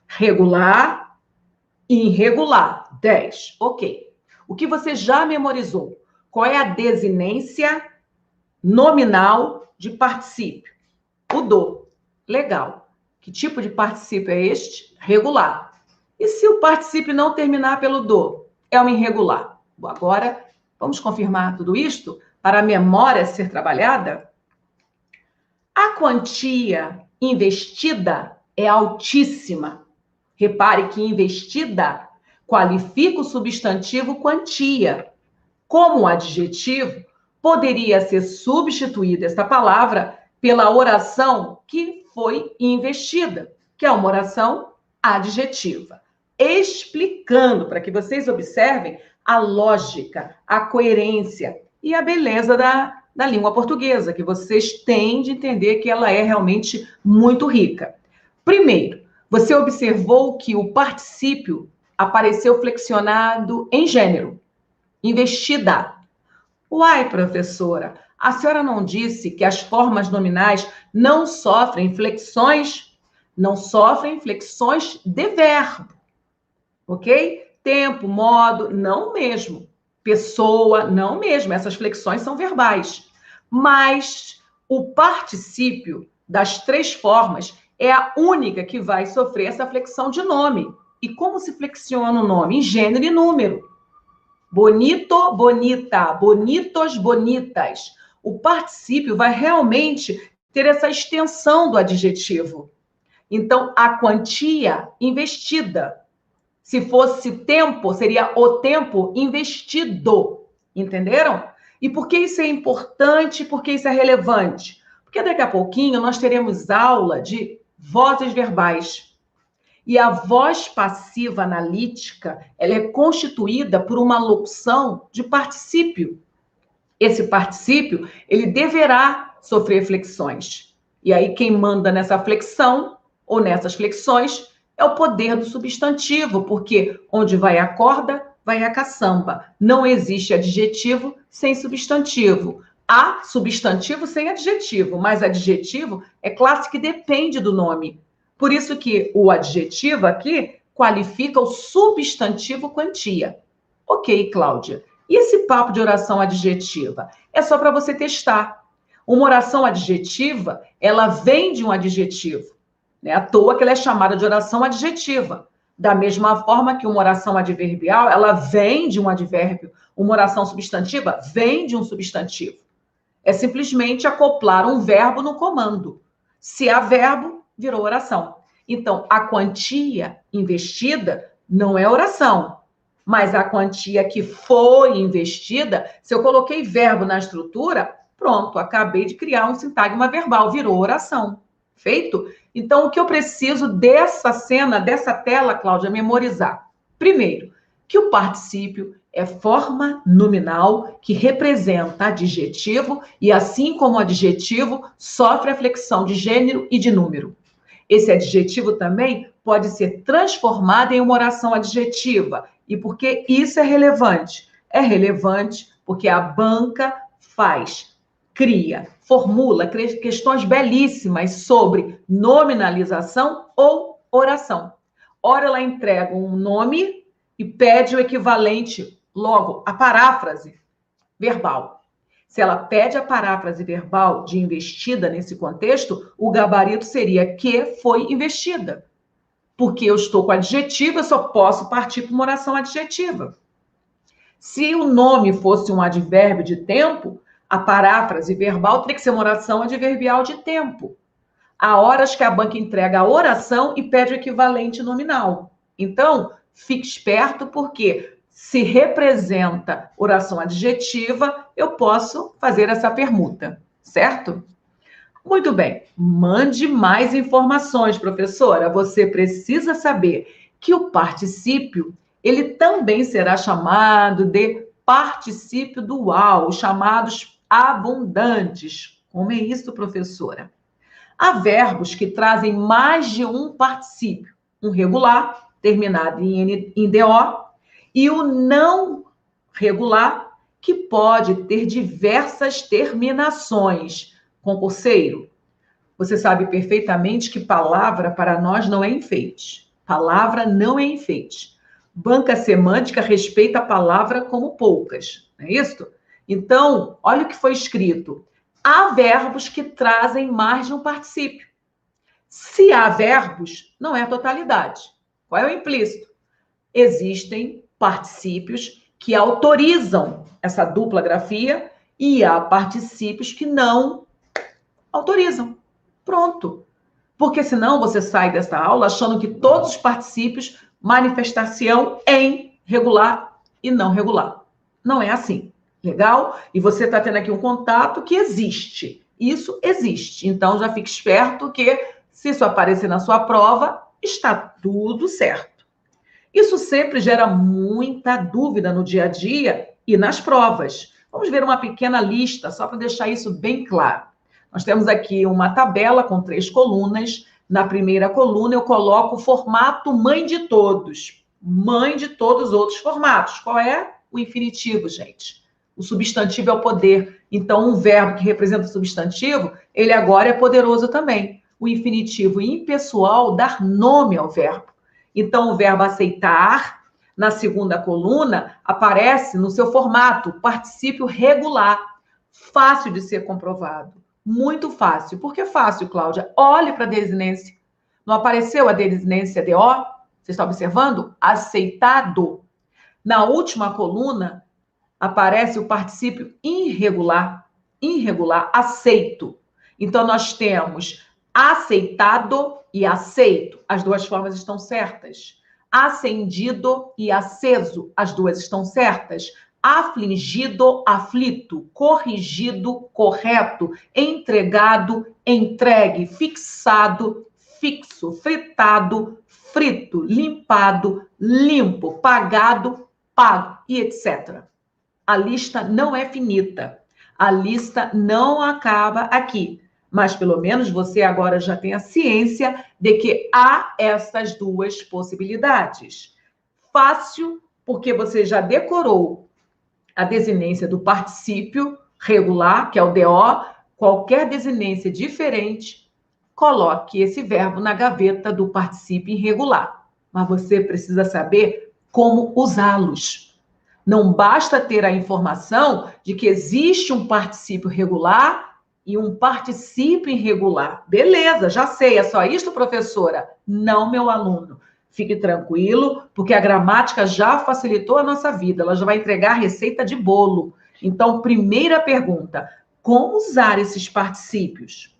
Regular e irregular. 10. Ok. O que você já memorizou? Qual é a desinência nominal de particípio? O do. Legal. Que tipo de particípio é este? Regular. E se o particípio não terminar pelo do? É um irregular. Bom, agora, vamos confirmar tudo isto para a memória ser trabalhada? A quantia investida é altíssima. Repare que investida qualifica o substantivo quantia. Como adjetivo, poderia ser substituída esta palavra pela oração que foi investida, que é uma oração adjetiva. Explicando para que vocês observem a lógica, a coerência e a beleza da língua portuguesa, que vocês têm de entender que ela é realmente muito rica. Primeiro, você observou que o particípio apareceu flexionado em gênero, investida. Uai, professora, A senhora não disse que as formas nominais não sofrem flexões? Não sofrem flexões de verbo, ok? Tempo, modo, não mesmo. Pessoa, não mesmo. Essas flexões são verbais. Mas o particípio das três formas é a única que vai sofrer essa flexão de nome. E como se flexiona o nome? Em gênero e número. Bonito, bonita, bonitos, bonitas. O particípio vai realmente ter essa extensão do adjetivo. Então, a quantia investida. Se fosse tempo, seria o tempo investido. Entenderam? E por que isso é importante? Por que isso é relevante? Porque daqui a pouquinho nós teremos aula de vozes verbais. E a voz passiva analítica, ela é constituída por uma locução de particípio. Esse particípio, ele deverá sofrer flexões. E aí quem manda nessa flexão ou nessas flexões é o poder do substantivo, porque onde vai a corda, vai a caçamba. Não existe adjetivo sem substantivo. Há substantivo sem adjetivo, mas adjetivo é classe que depende do nome. Por isso que o adjetivo aqui qualifica o substantivo quantia. Ok, Cláudia. E esse papo de oração adjetiva? É só para você testar. Uma oração adjetiva, ela vem de um adjetivo. Né? À toa que ela é chamada de oração adjetiva. Da mesma forma que uma oração adverbial, ela vem de um advérbio. Uma oração substantiva vem de um substantivo. É simplesmente acoplar um verbo no comando. Se há verbo, virou oração. Então, a quantia investida não é oração, mas a quantia que foi investida, se eu coloquei verbo na estrutura, pronto, acabei de criar um sintagma verbal, virou oração. Feito? Então, o que eu preciso dessa cena, dessa tela, Cláudia, memorizar? Primeiro, que o particípio é forma nominal que representa adjetivo e, assim como o adjetivo, sofre a flexão de gênero e de número. Esse adjetivo também pode ser transformado em uma oração adjetiva. E por que isso é relevante? É relevante porque a banca cria, formula questões belíssimas sobre nominalização ou oração. Ora, ela entrega um nome e pede o equivalente, logo, a paráfrase verbal. Se ela pede a paráfrase verbal de investida nesse contexto, o gabarito seria que foi investida. Porque eu estou com adjetivo, eu só posso partir para uma oração adjetiva. Se o nome fosse um advérbio de tempo, a paráfrase verbal teria que ser uma oração adverbial de tempo. Há horas que a banca entrega a oração e pede o equivalente nominal. Então, fique esperto, porque se representa oração adjetiva, eu posso fazer essa permuta, certo? Muito bem, mande mais informações, professora. Você precisa saber que o particípio, ele também será chamado de particípio dual, os chamados abundantes. Como é isso, professora? Há verbos que trazem mais de um particípio, um regular, terminado em DO, e o não regular, que pode ter diversas terminações. Concurseiro, você sabe perfeitamente que palavra para nós não é enfeite. Palavra não é enfeite. Banca semântica respeita a palavra como poucas, não é isso? Então, olha o que foi escrito. Há verbos que trazem mais de um particípio. Se há verbos, não é a totalidade. Qual é o implícito? Existem particípios que autorizam essa dupla grafia e há particípios que não autorizam. Pronto. Porque senão você sai dessa aula achando que todos os particípios manifestar-se-ão em regular e não regular. Não é assim. Legal? E você está tendo aqui um contato que existe. Isso existe. Então, já fique esperto que, se isso aparecer na sua prova, está tudo certo. Isso sempre gera muita dúvida no dia a dia e nas provas. Vamos ver uma pequena lista, só para deixar isso bem claro. Nós temos aqui uma tabela com 3 colunas. Na primeira coluna, eu coloco o formato mãe de todos. Mãe de todos os outros formatos. Qual é? O infinitivo, gente. O substantivo é o poder. Então, um verbo que representa o substantivo, ele agora é poderoso também. O infinitivo impessoal, dar nome ao verbo. Então, o verbo aceitar, na segunda coluna, aparece no seu formato, particípio regular. Fácil de ser comprovado. Muito fácil. Por que fácil, Cláudia? Olhe para a desinência. Não apareceu a desinência DO? Você está observando? Aceitado. Na última coluna, aparece o particípio irregular. Irregular, aceito. Então, nós temos aceitado e aceito. As duas formas estão certas. Acendido e aceso. As duas estão certas. Afligido, aflito. Corrigido, correto. Entregado, entregue. Fixado, fixo. Fritado, frito. Limpado, limpo. Pagado, pago. E etc. A lista não é finita. A lista não acaba aqui. Mas pelo menos você agora já tem a ciência de que há essas duas possibilidades. Fácil, porque você já decorou a desinência do particípio regular, que é o DO. Qualquer desinência diferente, coloque esse verbo na gaveta do particípio irregular. Mas você precisa saber como usá-los. Não basta ter a informação de que existe um particípio regular e um particípio irregular. Beleza, já sei, é só isto, professora? Não, meu aluno. Fique tranquilo, porque a gramática já facilitou a nossa vida. Ela já vai entregar a receita de bolo. Então, primeira pergunta, como usar esses particípios?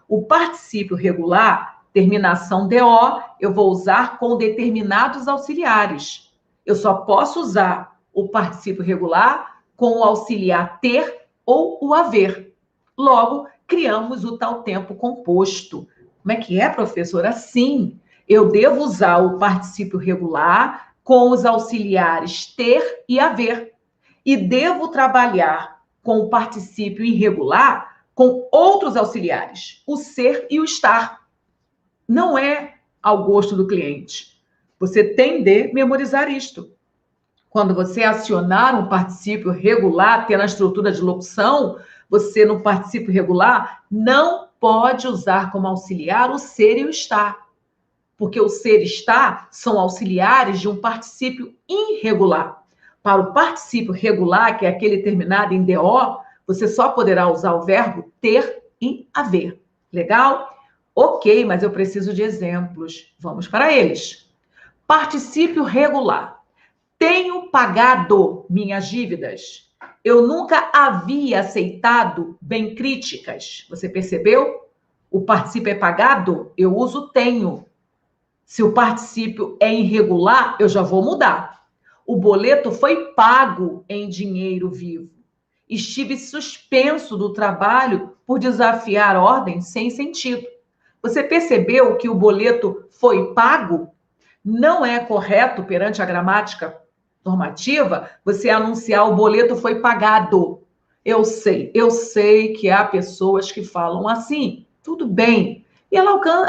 O particípio regular, terminação DO, eu vou usar com determinados auxiliares. Eu só posso usar o particípio regular com o auxiliar ter ou o haver. Logo, criamos o tal tempo composto. Como é que é, professora? Sim, eu devo usar o particípio regular com os auxiliares ter e haver. E devo trabalhar com o particípio irregular com outros auxiliares, o ser e o estar. Não é ao gosto do cliente. Você tem de memorizar isto. Quando você acionar um particípio regular, tendo a estrutura de locução, você, no particípio regular, não pode usar como auxiliar o ser e o estar. Porque o ser e estar são auxiliares de um particípio irregular. Para o particípio regular, que é aquele terminado em DO, você só poderá usar o verbo ter e haver. Legal? Ok, mas eu preciso de exemplos. Vamos para eles. Particípio regular. Tenho pagado minhas dívidas. Eu nunca havia aceitado bem críticas. Você percebeu? O particípio é pagado, eu uso tenho. Se o particípio é irregular, eu já vou mudar. O boleto foi pago em dinheiro vivo. Estive suspenso do trabalho por desafiar ordem sem sentido. Você percebeu que o boleto foi pago? Não é correto, perante a gramática normativa, você anunciar o boleto foi pagado. Eu sei que há pessoas que falam assim, tudo bem. E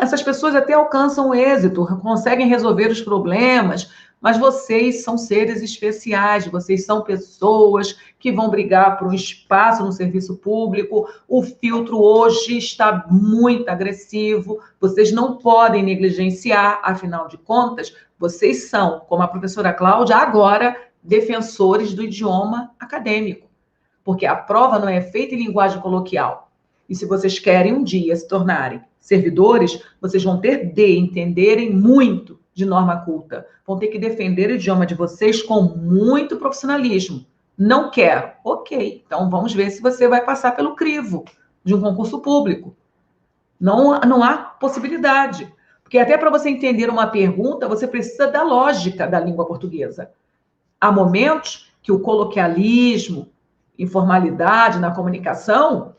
essas pessoas até alcançam êxito, conseguem resolver os problemas, mas vocês são seres especiais, vocês são pessoas que vão brigar por um espaço no serviço público. O filtro hoje está muito agressivo, vocês não podem negligenciar, afinal de contas, vocês são, como a professora Cláudia, agora defensores do idioma acadêmico, porque a prova não é feita em linguagem coloquial. E se vocês querem um dia se tornarem servidores, vocês vão ter de entenderem muito de norma culta. Vão ter que defender o idioma de vocês com muito profissionalismo. Não quero. Ok, então vamos ver se você vai passar pelo crivo de um concurso público. Não há possibilidade. Porque até para você entender uma pergunta, você precisa da lógica da língua portuguesa. Há momentos que o coloquialismo, informalidade na comunicação,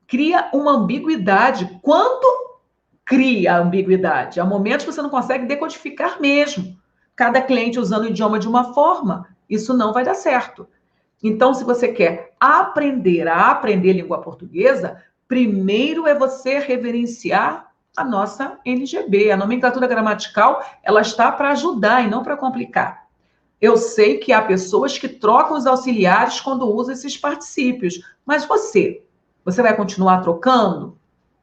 cria uma ambiguidade. Quando cria a ambiguidade? Há momentos que você não consegue decodificar mesmo. Cada cliente usando o idioma de uma forma, isso não vai dar certo. Então, se você quer aprender a aprender língua portuguesa, primeiro é você reverenciar a nossa NGB. A nomenclatura gramatical, ela está para ajudar e não para complicar. Eu sei que há pessoas que trocam os auxiliares quando usam esses particípios, mas você vai continuar trocando?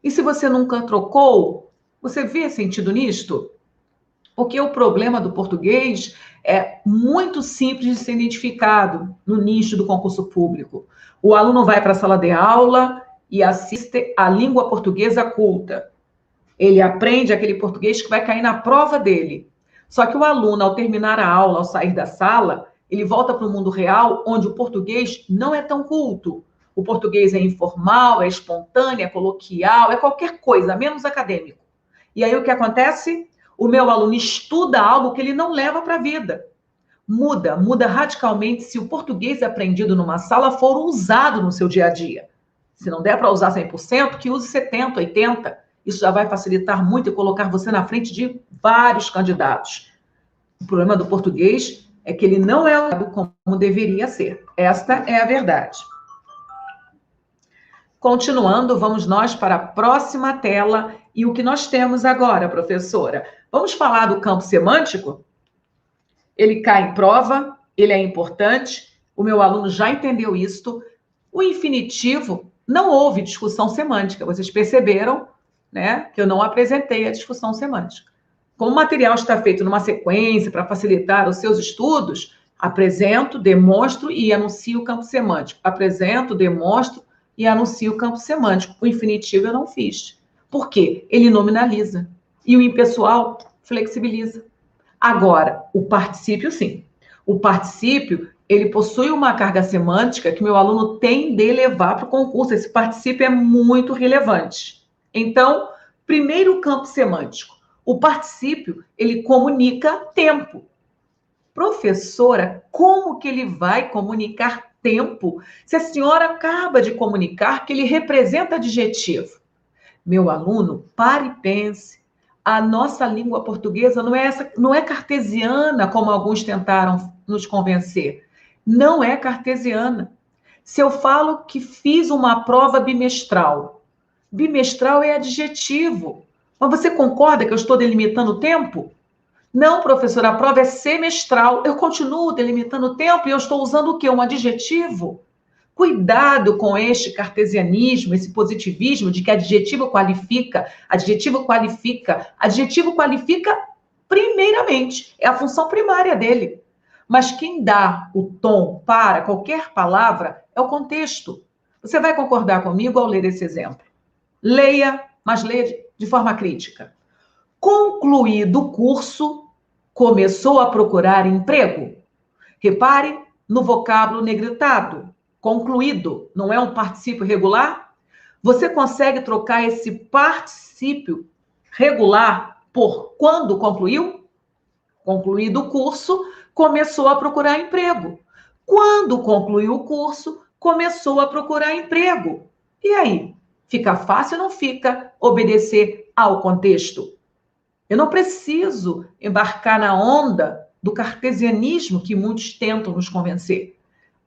E se você nunca trocou, você vê sentido nisto? Porque o problema do português é muito simples de ser identificado no nicho do concurso público. O aluno vai para a sala de aula e assiste a língua portuguesa culta. Ele aprende aquele português que vai cair na prova dele. Só que o aluno, ao terminar a aula, ao sair da sala, ele volta para o mundo real, onde o português não é tão culto. O português é informal, é espontâneo, é coloquial, é qualquer coisa, menos acadêmico. E aí o que acontece? O meu aluno estuda algo que ele não leva para a vida. Muda radicalmente se o português aprendido numa sala for usado no seu dia a dia. Se não der para usar 100%, que use 70%, 80%. Isso já vai facilitar muito e colocar você na frente de vários candidatos. O problema do português é que ele não é usado como deveria ser. Esta é a verdade. Continuando, vamos nós para a próxima tela. E o que nós temos agora, professora? Vamos falar do campo semântico? Ele cai em prova, ele é importante, o meu aluno já entendeu isto. O infinitivo, não houve discussão semântica, vocês perceberam, né, que eu não apresentei a discussão semântica. Como o material está feito numa sequência para facilitar os seus estudos, apresento, demonstro e anuncio o campo semântico. Apresento, demonstro e anuncio o campo semântico. O infinitivo eu não fiz. Por quê? Ele nominaliza. E o impessoal flexibiliza. Agora, o particípio, sim. O particípio, ele possui uma carga semântica que meu aluno tem de levar para o concurso. Esse particípio é muito relevante. Então, primeiro campo semântico. O particípio, ele comunica tempo. Professora, como que ele vai comunicar tempo se a senhora acaba de comunicar que ele representa adjetivo? Meu aluno, pare e pense. A nossa língua portuguesa não é cartesiana, como alguns tentaram nos convencer. Não é cartesiana. Se eu falo que fiz uma prova bimestral, bimestral é adjetivo. Mas você concorda que eu estou delimitando o tempo? Não, professora, a prova é semestral. Eu continuo delimitando o tempo e eu estou usando o quê? Um adjetivo? Cuidado com este cartesianismo, esse positivismo de que adjetivo qualifica, adjetivo qualifica. Adjetivo qualifica primeiramente, é a função primária dele. Mas quem dá o tom para qualquer palavra é o contexto. Você vai concordar comigo ao ler esse exemplo? Leia, mas leia de forma crítica. Concluído o curso, começou a procurar emprego. Repare no vocábulo negritado. Concluído, não é um particípio regular? Você consegue trocar esse particípio regular por quando concluiu? Concluído o curso, começou a procurar emprego. Quando concluiu o curso, começou a procurar emprego. E aí? Fica fácil ou não fica obedecer ao contexto? Eu não preciso embarcar na onda do cartesianismo que muitos tentam nos convencer.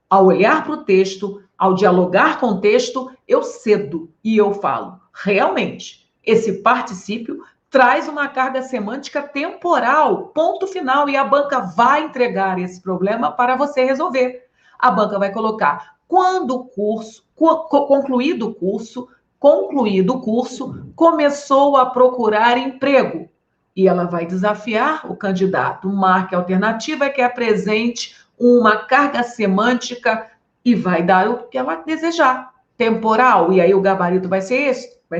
Ao olhar para o texto, ao dialogar com o texto, eu cedo e eu falo. Realmente, esse particípio traz uma carga semântica temporal, ponto final, e a banca vai entregar esse problema para você resolver. A banca vai colocar, quando o curso, concluído o curso, começou a procurar emprego. E ela vai desafiar o candidato. Marque a alternativa que apresente uma carga semântica e vai dar o que ela desejar. Temporal, e aí o gabarito vai ser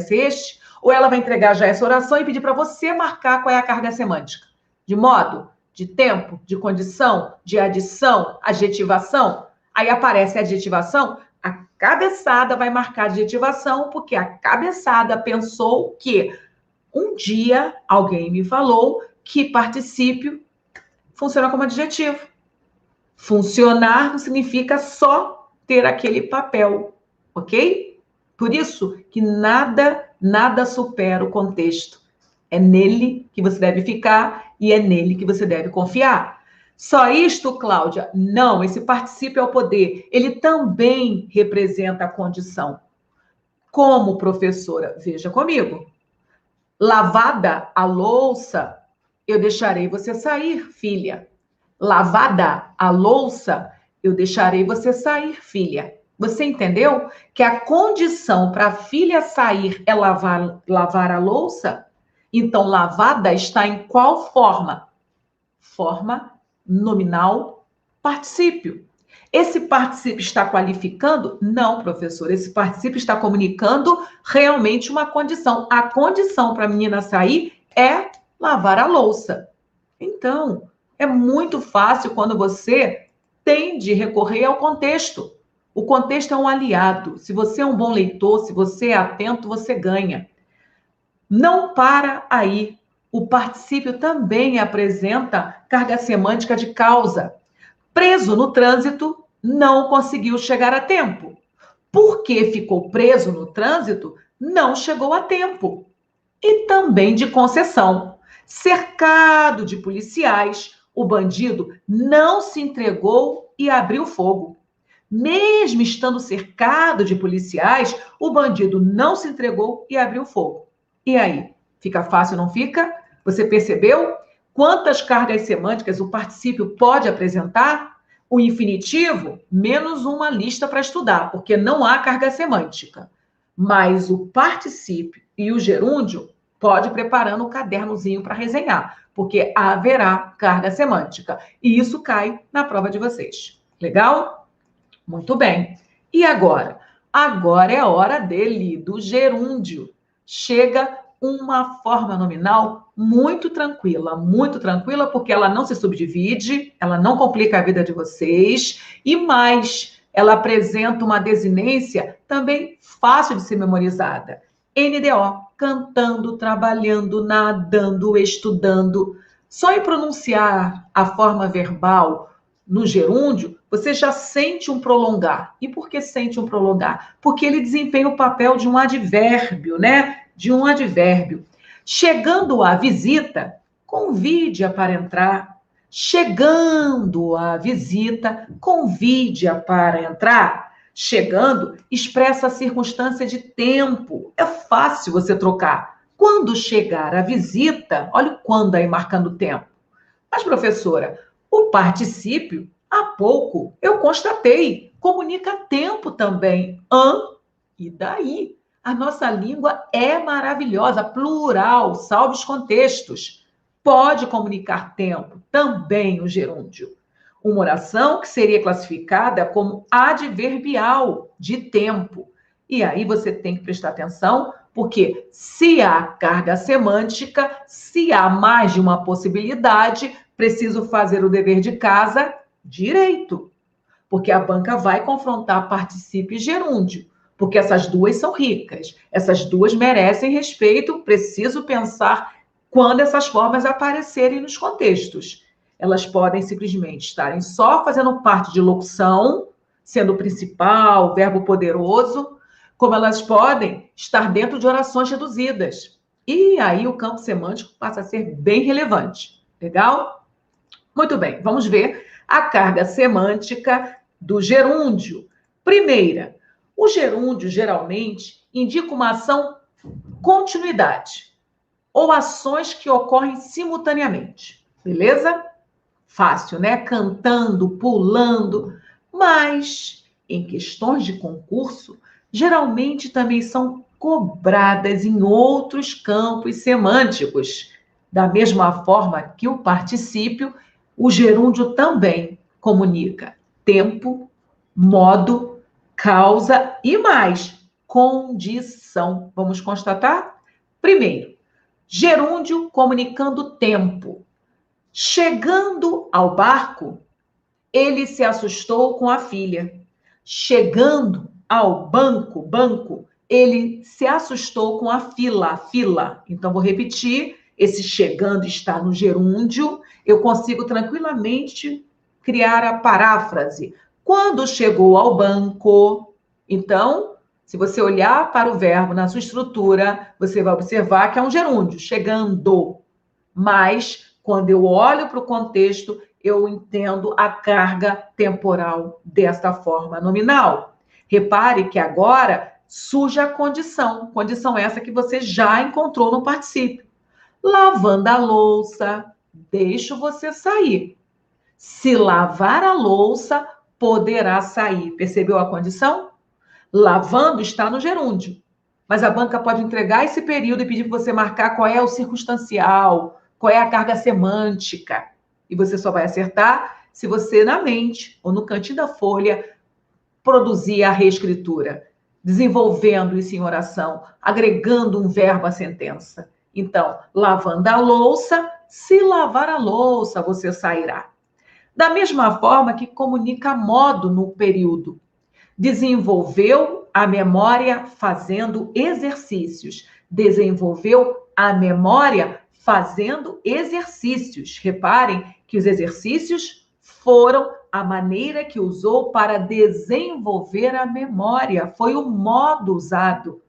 este, ou ela vai entregar já essa oração e pedir para você marcar qual é a carga semântica. De modo, de tempo, de condição, de adição, adjetivação. Aí aparece a adjetivação, a cabeçada vai marcar a adjetivação, porque a cabeçada pensou que um dia alguém me falou que particípio funciona como adjetivo. Funcionar não significa só ter aquele papel, ok? Por isso que nada supera o contexto. É nele que você deve ficar e é nele que você deve confiar. Só isto, Cláudia? Não, esse particípio é o poder. Ele também representa a condição. Como professora, veja comigo. Lavada a louça, eu deixarei você sair, filha. lavada a louça, eu deixarei você sair, filha. Você entendeu que a condição para a filha sair é lavar a louça? Então, lavada está em qual forma? Forma nominal particípio. Esse particípio está qualificando? Não, professor. Esse particípio está comunicando realmente uma condição. A condição para a menina sair é lavar a louça. Então, é muito fácil quando você tem de recorrer ao contexto. O contexto é um aliado. Se você é um bom leitor, se você é atento, você ganha. Não para aí. O particípio também apresenta carga semântica de causa. Preso no trânsito, não conseguiu chegar a tempo. Porque ficou preso no trânsito, não chegou a tempo. E também de concessão. Cercado de policiais, o bandido não se entregou e abriu fogo. Mesmo estando cercado de policiais, o bandido não se entregou e abriu fogo. E aí? Fica fácil, não fica? Você percebeu quantas cargas semânticas o particípio pode apresentar? O infinitivo, menos uma lista para estudar, porque não há carga semântica. Mas o particípio e o gerúndio, pode ir preparando um cadernozinho para resenhar, porque haverá carga semântica. E isso cai na prova de vocês. Legal? Muito bem. E agora? Agora é a hora dele, do gerúndio. Chega uma forma nominal muito tranquila, porque ela não se subdivide, ela não complica a vida de vocês, e mais, ela apresenta uma desinência também fácil de ser memorizada. NDO, cantando, trabalhando, nadando, estudando. Só em pronunciar a forma verbal no gerúndio, você já sente um prolongar. E por que sente um prolongar? Porque ele desempenha o papel de um advérbio, né? De um advérbio. Chegando à visita, convide-a para entrar. Chegando à visita, convide-a para entrar. Chegando, expressa a circunstância de tempo. É fácil você trocar. Quando chegar a visita, olha o quando aí marcando tempo. Mas, professora, o particípio, há pouco, eu constatei, comunica tempo também. E daí? A nossa língua é maravilhosa, plural, salve os contextos. Pode comunicar tempo, também o gerúndio. Uma oração que seria classificada como adverbial de tempo. E aí você tem que prestar atenção, porque se há carga semântica, se há mais de uma possibilidade, preciso fazer o dever de casa direito. Porque a banca vai confrontar particípio e gerúndio. Porque essas duas são ricas, essas duas merecem respeito, preciso pensar quando essas formas aparecerem nos contextos. Elas podem simplesmente estarem só fazendo parte de locução, sendo o principal, verbo poderoso, como elas podem estar dentro de orações reduzidas. E aí o campo semântico passa a ser bem relevante. Legal? Muito bem, vamos ver a carga semântica do gerúndio. Primeira, o gerúndio geralmente indica uma ação continuidade ou ações que ocorrem simultaneamente. Beleza? Fácil, né? Cantando, pulando. Mas, em questões de concurso, geralmente também são cobradas em outros campos semânticos. Da mesma forma que o particípio, o gerúndio também comunica tempo, modo, causa e mais, condição. Vamos constatar? Primeiro, gerúndio comunicando tempo. Chegando ao barco, ele se assustou com a filha. Chegando ao banco, ele se assustou com a fila. Então, vou repetir, esse chegando está no gerúndio, eu consigo tranquilamente criar a paráfrase. Quando chegou ao banco, então, se você olhar para o verbo na sua estrutura, você vai observar que é um gerúndio, chegando. Mas, quando eu olho para o contexto, eu entendo a carga temporal desta forma nominal. Repare que agora surge a condição essa que você já encontrou no particípio. Lavando a louça, deixo você sair. Se lavar a louça, poderá sair. Percebeu a condição? Lavando está no gerúndio. Mas a banca pode entregar esse período e pedir para você marcar qual é o circunstancial, qual é a carga semântica. E você só vai acertar se você, na mente ou no cantinho da folha, produzir a reescritura, desenvolvendo isso em oração, agregando um verbo à sentença. Então, lavando a louça, se lavar a louça, você sairá. Da mesma forma que comunica modo no período. Desenvolveu a memória fazendo exercícios. Desenvolveu a memória fazendo exercícios. Reparem que os exercícios foram a maneira que usou para desenvolver a memória. Foi o modo usado.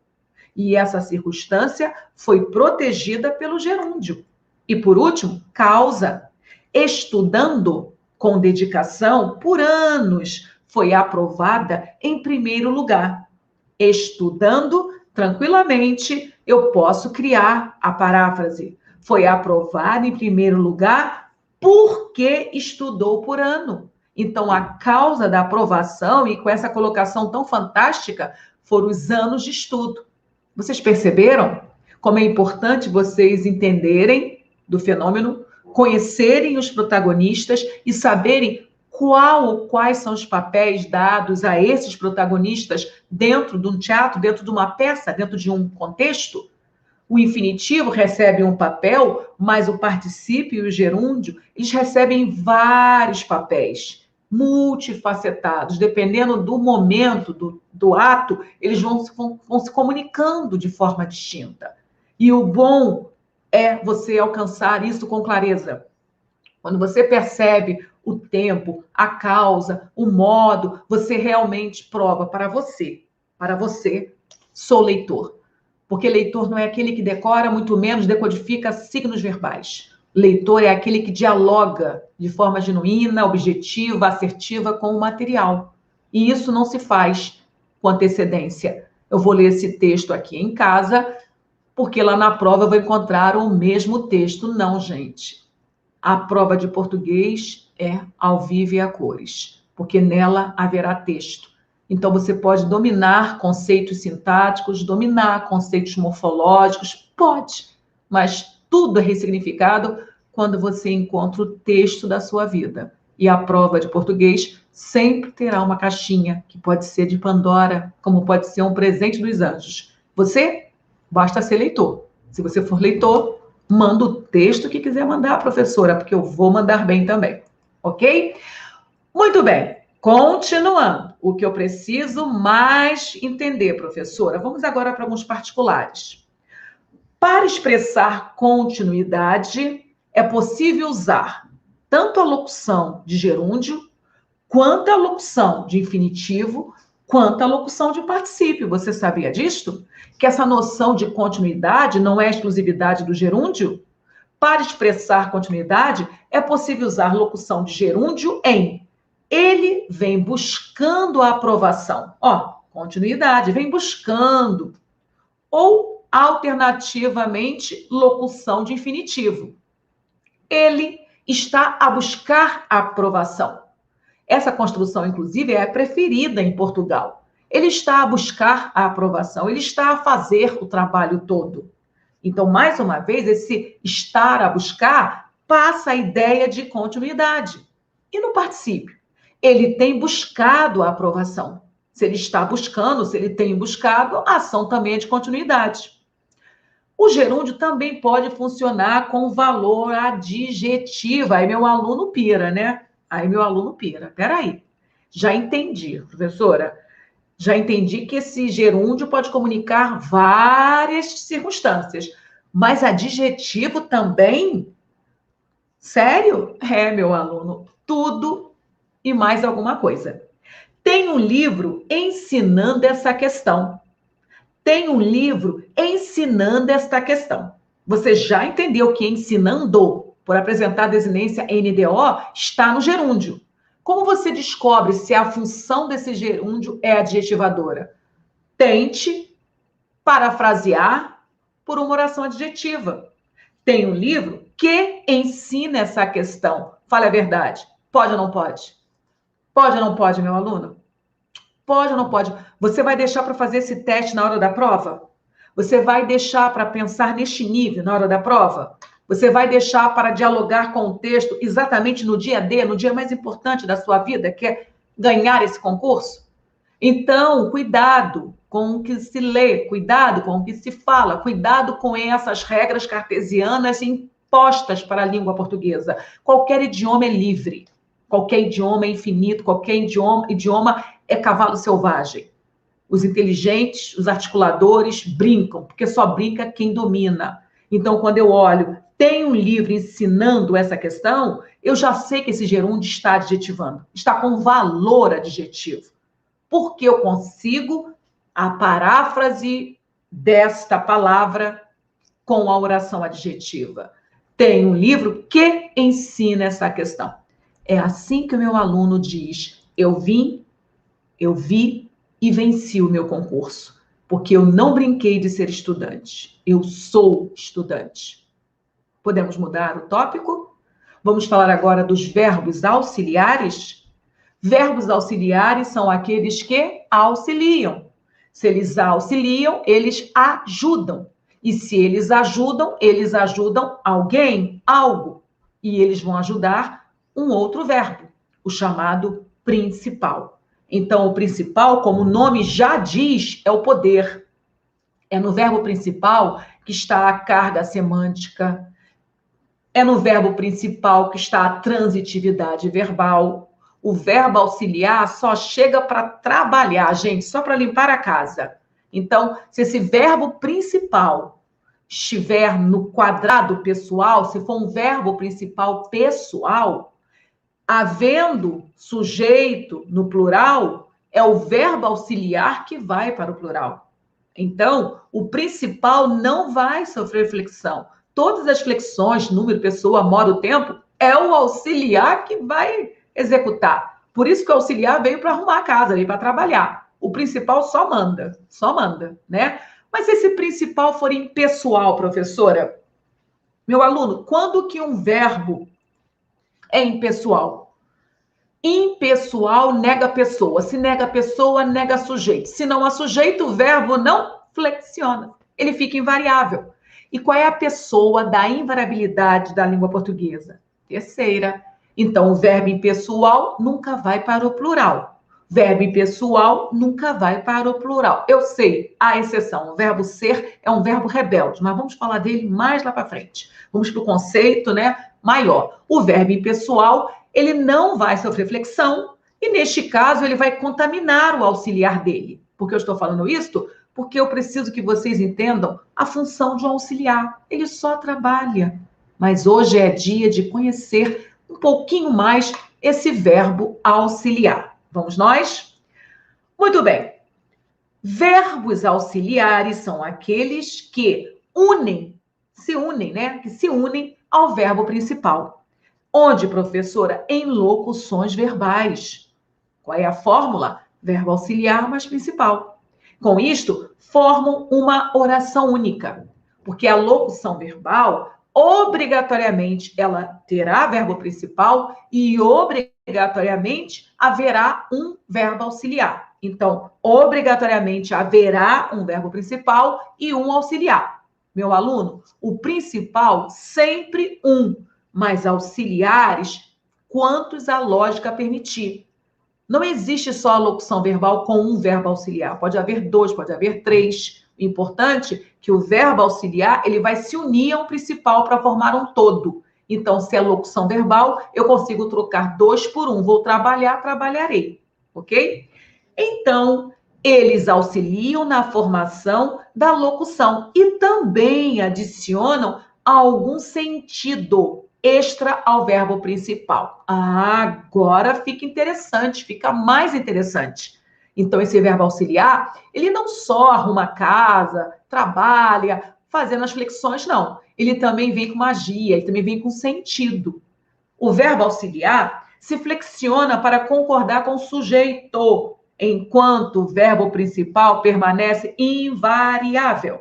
E essa circunstância foi protegida pelo gerúndio. E, por último, causa. Estudando com dedicação por anos, foi aprovada em primeiro lugar. Estudando tranquilamente, eu posso criar a paráfrase. Foi aprovada em primeiro lugar porque estudou por ano. Então, a causa da aprovação, e com essa colocação tão fantástica, foram os anos de estudo. Vocês perceberam como é importante vocês entenderem do fenômeno, conhecerem os protagonistas e saberem quais são os papéis dados a esses protagonistas dentro de um teatro, dentro de uma peça, dentro de um contexto? O infinitivo recebe um papel, mas o particípio e o gerúndio, eles recebem vários papéis, multifacetados, dependendo do momento, do ato, eles vão se comunicando de forma distinta. E o bom é você alcançar isso com clareza. Quando você percebe o tempo, a causa, o modo, você realmente prova para você, sou leitor. Porque leitor não é aquele que decora, muito menos decodifica signos verbais. Leitor é aquele que dialoga de forma genuína, objetiva, assertiva com o material. E isso não se faz com antecedência. Eu vou ler esse texto aqui em casa, porque lá na prova eu vou encontrar o mesmo texto. Não, gente. A prova de português é ao vivo e a cores, porque nela haverá texto. Então, você pode dominar conceitos sintáticos, dominar conceitos morfológicos, pode, mas tudo é ressignificado quando você encontra o texto da sua vida. E a prova de português sempre terá uma caixinha, que pode ser de Pandora, como pode ser um presente dos anjos. Você basta ser leitor. Se você for leitor, manda o texto que quiser mandar, professora, porque eu vou mandar bem também, ok? Muito bem, continuando. O que eu preciso mais entender, professora? Vamos agora para alguns particulares. Para expressar continuidade, é possível usar tanto a locução de gerúndio, quanto a locução de infinitivo, quanto a locução de particípio. Você sabia disto? Que essa noção de continuidade não é exclusividade do gerúndio? Para expressar continuidade, é possível usar locução de gerúndio em ele vem buscando a aprovação. Ó, continuidade, vem buscando. Ou, alternativamente, locução de infinitivo. Ele está a buscar a aprovação. Essa construção, inclusive, é a preferida em Portugal. Ele está a buscar a aprovação, ele está a fazer o trabalho todo. Então, mais uma vez, esse estar a buscar passa a ideia de continuidade. E no particípio? Ele tem buscado a aprovação. Se ele está buscando, se ele tem buscado, a ação também é de continuidade. O gerúndio também pode funcionar com valor adjetivo. Aí meu aluno pira, né? Peraí. Já entendi, professora. Já entendi que esse gerúndio pode comunicar várias circunstâncias. Mas adjetivo também? Sério? É, meu aluno. Tudo e mais alguma coisa. Tem um livro ensinando essa questão. Você já entendeu que ensinando, por apresentar a desinência NDO, está no gerúndio. Como você descobre se a função desse gerúndio é adjetivadora? Tente parafrasear por uma oração adjetiva. Tem um livro que ensina essa questão. Fale a verdade. Pode ou não pode? Pode ou não pode, meu aluno? Pode ou não pode? Você vai deixar para fazer esse teste na hora da prova? Você vai deixar para pensar neste nível na hora da prova? Você vai deixar para dialogar com o texto exatamente no dia D, no dia mais importante da sua vida, que é ganhar esse concurso? Então, cuidado com o que se lê, cuidado com o que se fala, cuidado com essas regras cartesianas impostas para a língua portuguesa. Qualquer idioma é livre, qualquer idioma é infinito, qualquer idioma é cavalo selvagem. Os inteligentes, os articuladores brincam, porque só brinca quem domina. Então, quando eu olho, tem um livro ensinando essa questão, eu já sei que esse gerúndio está adjetivando, está com valor adjetivo, porque eu consigo a paráfrase desta palavra com a oração adjetiva. Tem um livro que ensina essa questão. É assim que o meu aluno diz: eu vim, eu vi e venci o meu concurso, porque eu não brinquei de ser estudante, eu sou estudante. Podemos mudar o tópico? Vamos falar agora dos verbos auxiliares? Verbos auxiliares são aqueles que auxiliam. Se eles auxiliam, eles ajudam. E se eles ajudam alguém, algo. E eles vão ajudar um outro verbo, o chamado principal. Então, o principal, como o nome já diz, é o poder. É no verbo principal que está a carga semântica. É no verbo principal que está a transitividade verbal. O verbo auxiliar só chega para trabalhar, gente, só para limpar a casa. Então, se esse verbo principal estiver no quadrado pessoal, se for um verbo principal pessoal, havendo sujeito no plural, é o verbo auxiliar que vai para o plural. Então, o principal não vai sofrer flexão. Todas as flexões, número, pessoa, modo, tempo, é o auxiliar que vai executar. Por isso que o auxiliar veio para arrumar a casa, veio para trabalhar. O principal só manda, né? Mas se esse principal for impessoal, professora, meu aluno, quando que um verbo é impessoal? Impessoal nega pessoa. Se nega pessoa, nega sujeito. Se não há sujeito, o verbo não flexiona. Ele fica invariável. E qual é a pessoa da invariabilidade da língua portuguesa? Terceira. Então, o verbo impessoal nunca vai para o plural. Verbo impessoal nunca vai para o plural. Eu sei, há exceção. O verbo ser é um verbo rebelde, mas vamos falar dele mais lá para frente. Vamos para o conceito, né, maior. O verbo impessoal, ele não vai sofrer flexão e, neste caso, ele vai contaminar o auxiliar dele. Por que eu estou falando isso? Porque eu preciso que vocês entendam a função de um auxiliar. Ele só trabalha. Mas hoje é dia de conhecer um pouquinho mais esse verbo auxiliar. Vamos nós? Muito bem. Verbos auxiliares são aqueles que se unem ao verbo principal. Onde, professora? Em locuções verbais. Qual é a fórmula? Verbo auxiliar mais principal. Com isto, formam uma oração única, porque a locução verbal, obrigatoriamente, ela terá verbo principal e obrigatoriamente haverá um verbo auxiliar. Então, obrigatoriamente haverá um verbo principal e um auxiliar. Meu aluno, o principal sempre um, mas auxiliares quantos a lógica permitir. Não existe só a locução verbal com um verbo auxiliar. Pode haver dois, pode haver três. O importante é que o verbo auxiliar ele vai se unir ao principal para formar um todo. Então, se é locução verbal, eu consigo trocar dois por um. Vou trabalhar, trabalharei. Ok? Então, eles auxiliam na formação da locução e também adicionam algum sentido extra ao verbo principal. Agora fica interessante, fica mais interessante. Então, esse verbo auxiliar, ele não só arruma a casa, trabalha, fazendo as flexões, não. Ele também vem com magia, ele também vem com sentido. O verbo auxiliar se flexiona para concordar com o sujeito, enquanto o verbo principal permanece invariável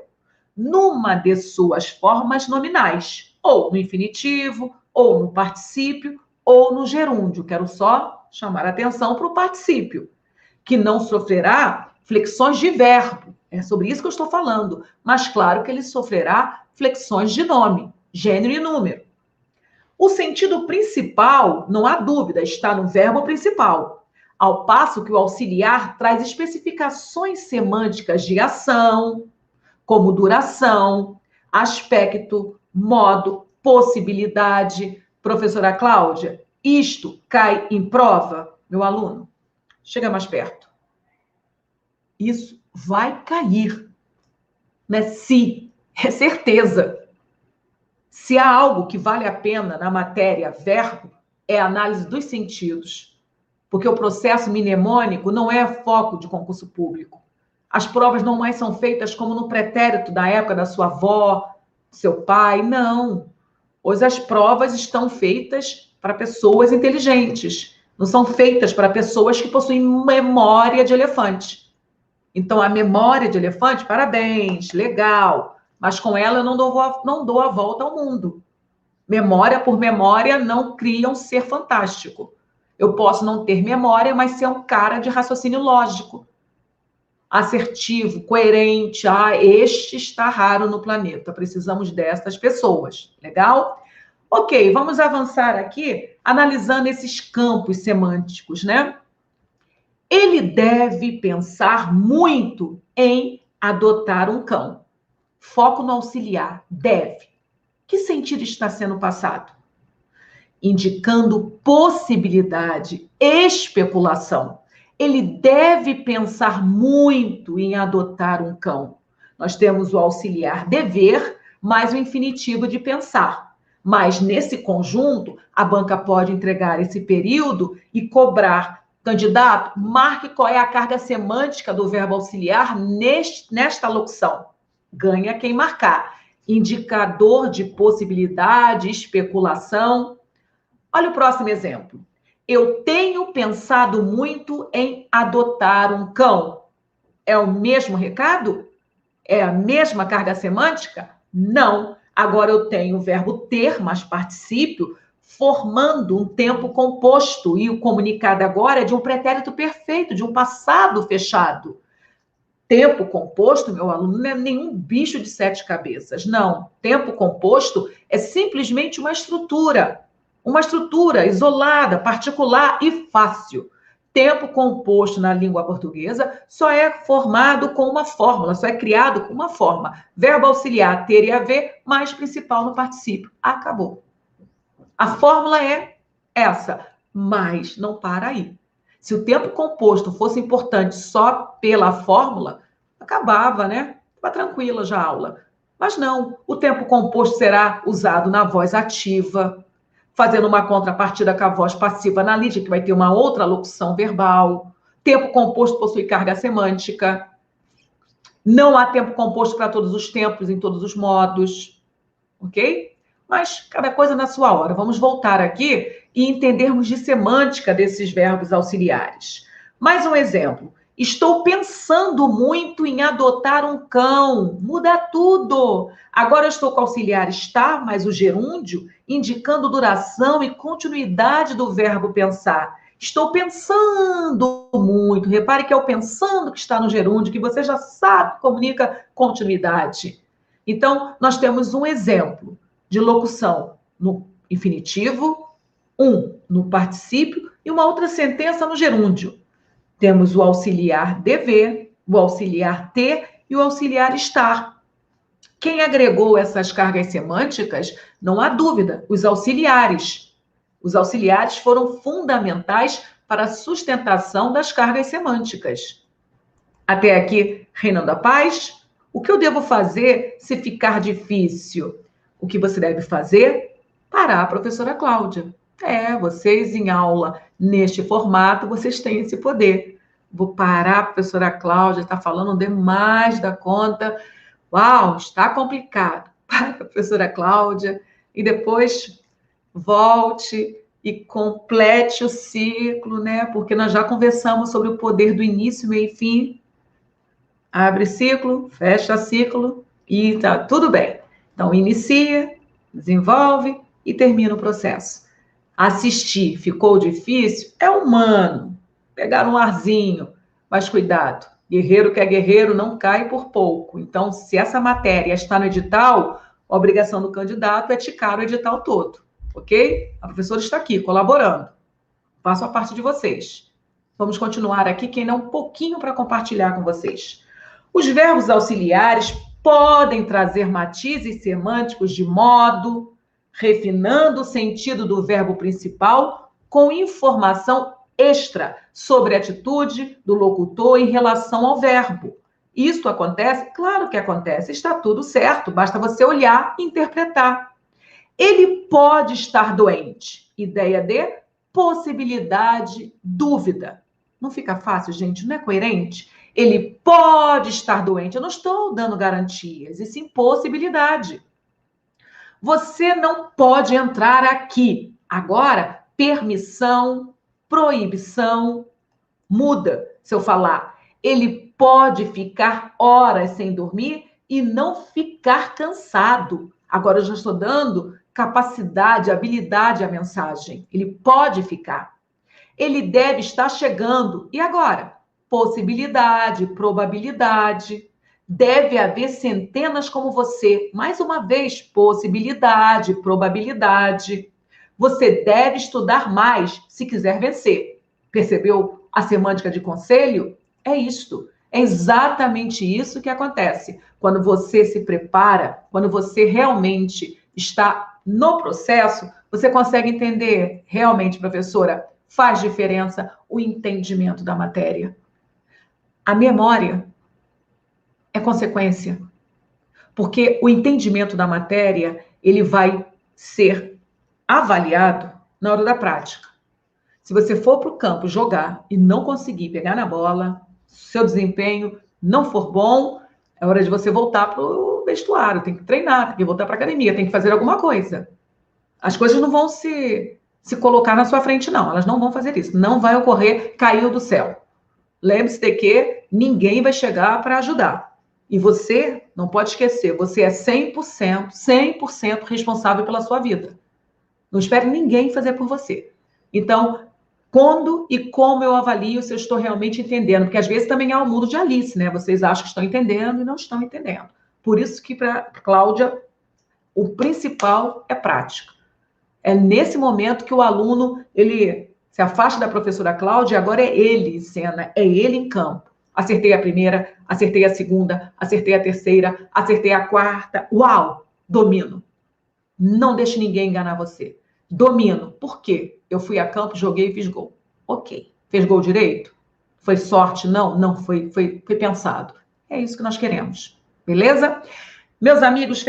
numa de suas formas nominais, ou no infinitivo, ou no particípio, ou no gerúndio. Quero só chamar a atenção para o particípio, que não sofrerá flexões de verbo. É sobre isso que eu estou falando. Mas claro que ele sofrerá flexões de nome, gênero e número. O sentido principal, não há dúvida, está no verbo principal, ao passo que o auxiliar traz especificações semânticas de ação, como duração, aspecto, modo, possibilidade. Professora Cláudia, isto cai em prova, meu aluno? Chega mais perto. Isso vai cair. Não é se, é certeza. Se há algo que vale a pena na matéria verbo, é a análise dos sentidos. Porque o processo mnemônico não é foco de concurso público. As provas não mais são feitas como no pretérito da época da sua avó, seu pai, não. Hoje as provas estão feitas para pessoas inteligentes, não são feitas para pessoas que possuem memória de elefante. Então, a memória de elefante, parabéns, legal, mas com ela eu não dou a volta ao mundo. Memória por memória não cria um ser fantástico. Eu posso não ter memória, mas ser um cara de raciocínio lógico, assertivo, coerente. Este está raro no planeta. Precisamos dessas pessoas. Legal? Ok, vamos avançar aqui, analisando esses campos semânticos, né? Ele deve pensar muito em adotar um cão. Foco no auxiliar. Deve. Que sentido está sendo passado? Indicando possibilidade, especulação. Ele deve pensar muito em adotar um cão. Nós temos o auxiliar dever, mais o infinitivo de pensar. Mas, nesse conjunto, a banca pode entregar esse período e cobrar. Candidato, marque qual é a carga semântica do verbo auxiliar nesta locução. Ganha quem marcar. Indicador de possibilidade, especulação. Olha o próximo exemplo. Eu tenho pensado muito em adotar um cão. É o mesmo recado? É a mesma carga semântica? Não. Agora eu tenho o verbo ter, mais particípio, formando um tempo composto. E o comunicado agora é de um pretérito perfeito, de um passado fechado. Tempo composto, meu aluno, não é nenhum bicho de 7 cabeças. Não. Tempo composto é simplesmente uma estrutura isolada, particular e fácil. Tempo composto na língua portuguesa só é formado com uma fórmula, só é criado com uma forma. Verbo auxiliar, ter e haver, mais principal no particípio. Acabou. A fórmula é essa, mas não para aí. Se o tempo composto fosse importante só pela fórmula, acabava, né? Estava tranquila já a aula. Mas não, o tempo composto será usado na voz ativa, fazendo uma contrapartida com a voz passiva analítica, que vai ter uma outra locução verbal. Tempo composto possui carga semântica. Não há tempo composto para todos os tempos, em todos os modos. Ok? Mas cada coisa na sua hora. Vamos voltar aqui e entendermos de semântica desses verbos auxiliares. Mais um exemplo. Estou pensando muito em adotar um cão. Muda tudo. Agora eu estou com o auxiliar estar, mais o gerúndio, indicando duração e continuidade do verbo pensar. Estou pensando muito. Repare que é o pensando que está no gerúndio, que você já sabe que comunica continuidade. Então, nós temos um exemplo de locução no infinitivo, um no particípio e uma outra sentença no gerúndio. Temos o auxiliar dever, o auxiliar ter e o auxiliar estar. Quem agregou essas cargas semânticas, não há dúvida, os auxiliares. Os auxiliares foram fundamentais para a sustentação das cargas semânticas. Até aqui, reinando a paz? O que eu devo fazer se ficar difícil? O que você deve fazer? Parar, professora Cláudia. Vocês em aula, neste formato, vocês têm esse poder. Vou parar, professora Cláudia, está falando demais da conta. Uau, está complicado. Para, professora Cláudia, e depois volte e complete o ciclo, né? Porque nós já conversamos sobre o poder do início, meio e fim. Abre ciclo, fecha ciclo e tá tudo bem. Então, inicia, desenvolve e termina o processo. Assistir ficou difícil? É humano. Pegar um arzinho. Mas cuidado, guerreiro que é guerreiro não cai por pouco. Então, se essa matéria está no edital, a obrigação do candidato é ticar o edital todo, ok? A professora está aqui, colaborando. Faço a parte de vocês. Vamos continuar aqui, que ainda é um pouquinho para compartilhar com vocês. Os verbos auxiliares podem trazer matizes semânticos de modo, refinando o sentido do verbo principal com informação extra sobre a atitude do locutor em relação ao verbo. Isso acontece? Claro que acontece. Está tudo certo, basta você olhar e interpretar. Ele pode estar doente. Ideia de possibilidade, dúvida. Não fica fácil, gente? Não é coerente? Ele pode estar doente. Eu não estou dando garantias, e sim possibilidade. Você não pode entrar aqui. Agora, permissão, proibição, muda. Se eu falar, ele pode ficar horas sem dormir e não ficar cansado. Agora eu já estou dando capacidade, habilidade à mensagem. Ele pode ficar. Ele deve estar chegando. E agora? Possibilidade, probabilidade. Deve haver centenas como você. Mais uma vez, possibilidade, probabilidade. Você deve estudar mais se quiser vencer. Percebeu a semântica de conselho? É isto. É exatamente isso que acontece. Quando você se prepara, quando você realmente está no processo, você consegue entender realmente, professora, faz diferença o entendimento da matéria. A memória é consequência, porque o entendimento da matéria, ele vai ser avaliado na hora da prática. Se você for para o campo jogar e não conseguir pegar na bola, seu desempenho não for bom, é hora de você voltar para o vestuário, tem que treinar, tem que voltar para a academia, tem que fazer alguma coisa. As coisas não vão se colocar na sua frente, não. Elas não vão fazer isso. Não vai ocorrer, caiu do céu. Lembre-se de que ninguém vai chegar para ajudar. E você, não pode esquecer, você é 100% responsável pela sua vida. Não espere ninguém fazer por você. Então, quando e como eu avalio se eu estou realmente entendendo? Porque às vezes também há um mundo de Alice, né? Vocês acham que estão entendendo e não estão entendendo. Por isso que para Cláudia, o principal é prática. É nesse momento que o aluno, ele se afasta da professora Cláudia e agora é ele em cena, é ele em campo. Acertei a primeira, acertei a segunda, acertei a terceira, acertei a quarta. Uau! Domino. Não deixe ninguém enganar você. Domino. Por quê? Eu fui a campo, joguei e fiz gol. Ok. Fez gol direito? Foi sorte? Não. Não, foi pensado. É isso que nós queremos. Beleza? Meus amigos,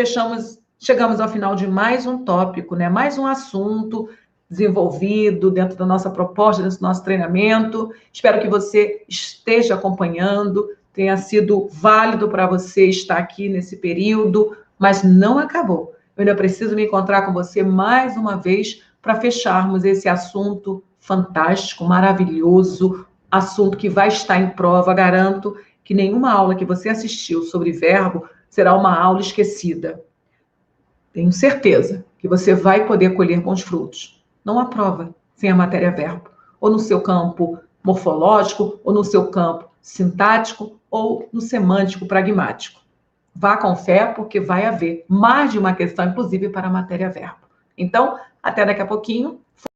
chegamos ao final de mais um tópico, né? Mais um assunto desenvolvido dentro da nossa proposta, dentro do nosso treinamento. Espero que você esteja acompanhando, tenha sido válido para você estar aqui nesse período, mas não acabou. Eu ainda preciso me encontrar com você mais uma vez para fecharmos esse assunto fantástico, maravilhoso, assunto que vai estar em prova. Garanto que nenhuma aula que você assistiu sobre verbo será uma aula esquecida. Tenho certeza que você vai poder colher bons frutos. Não há prova sem a matéria verbo. Ou no seu campo morfológico, ou no seu campo sintático, ou no semântico pragmático. Vá com fé, porque vai haver mais de uma questão, inclusive, para a matéria verbo. Então, até daqui a pouquinho.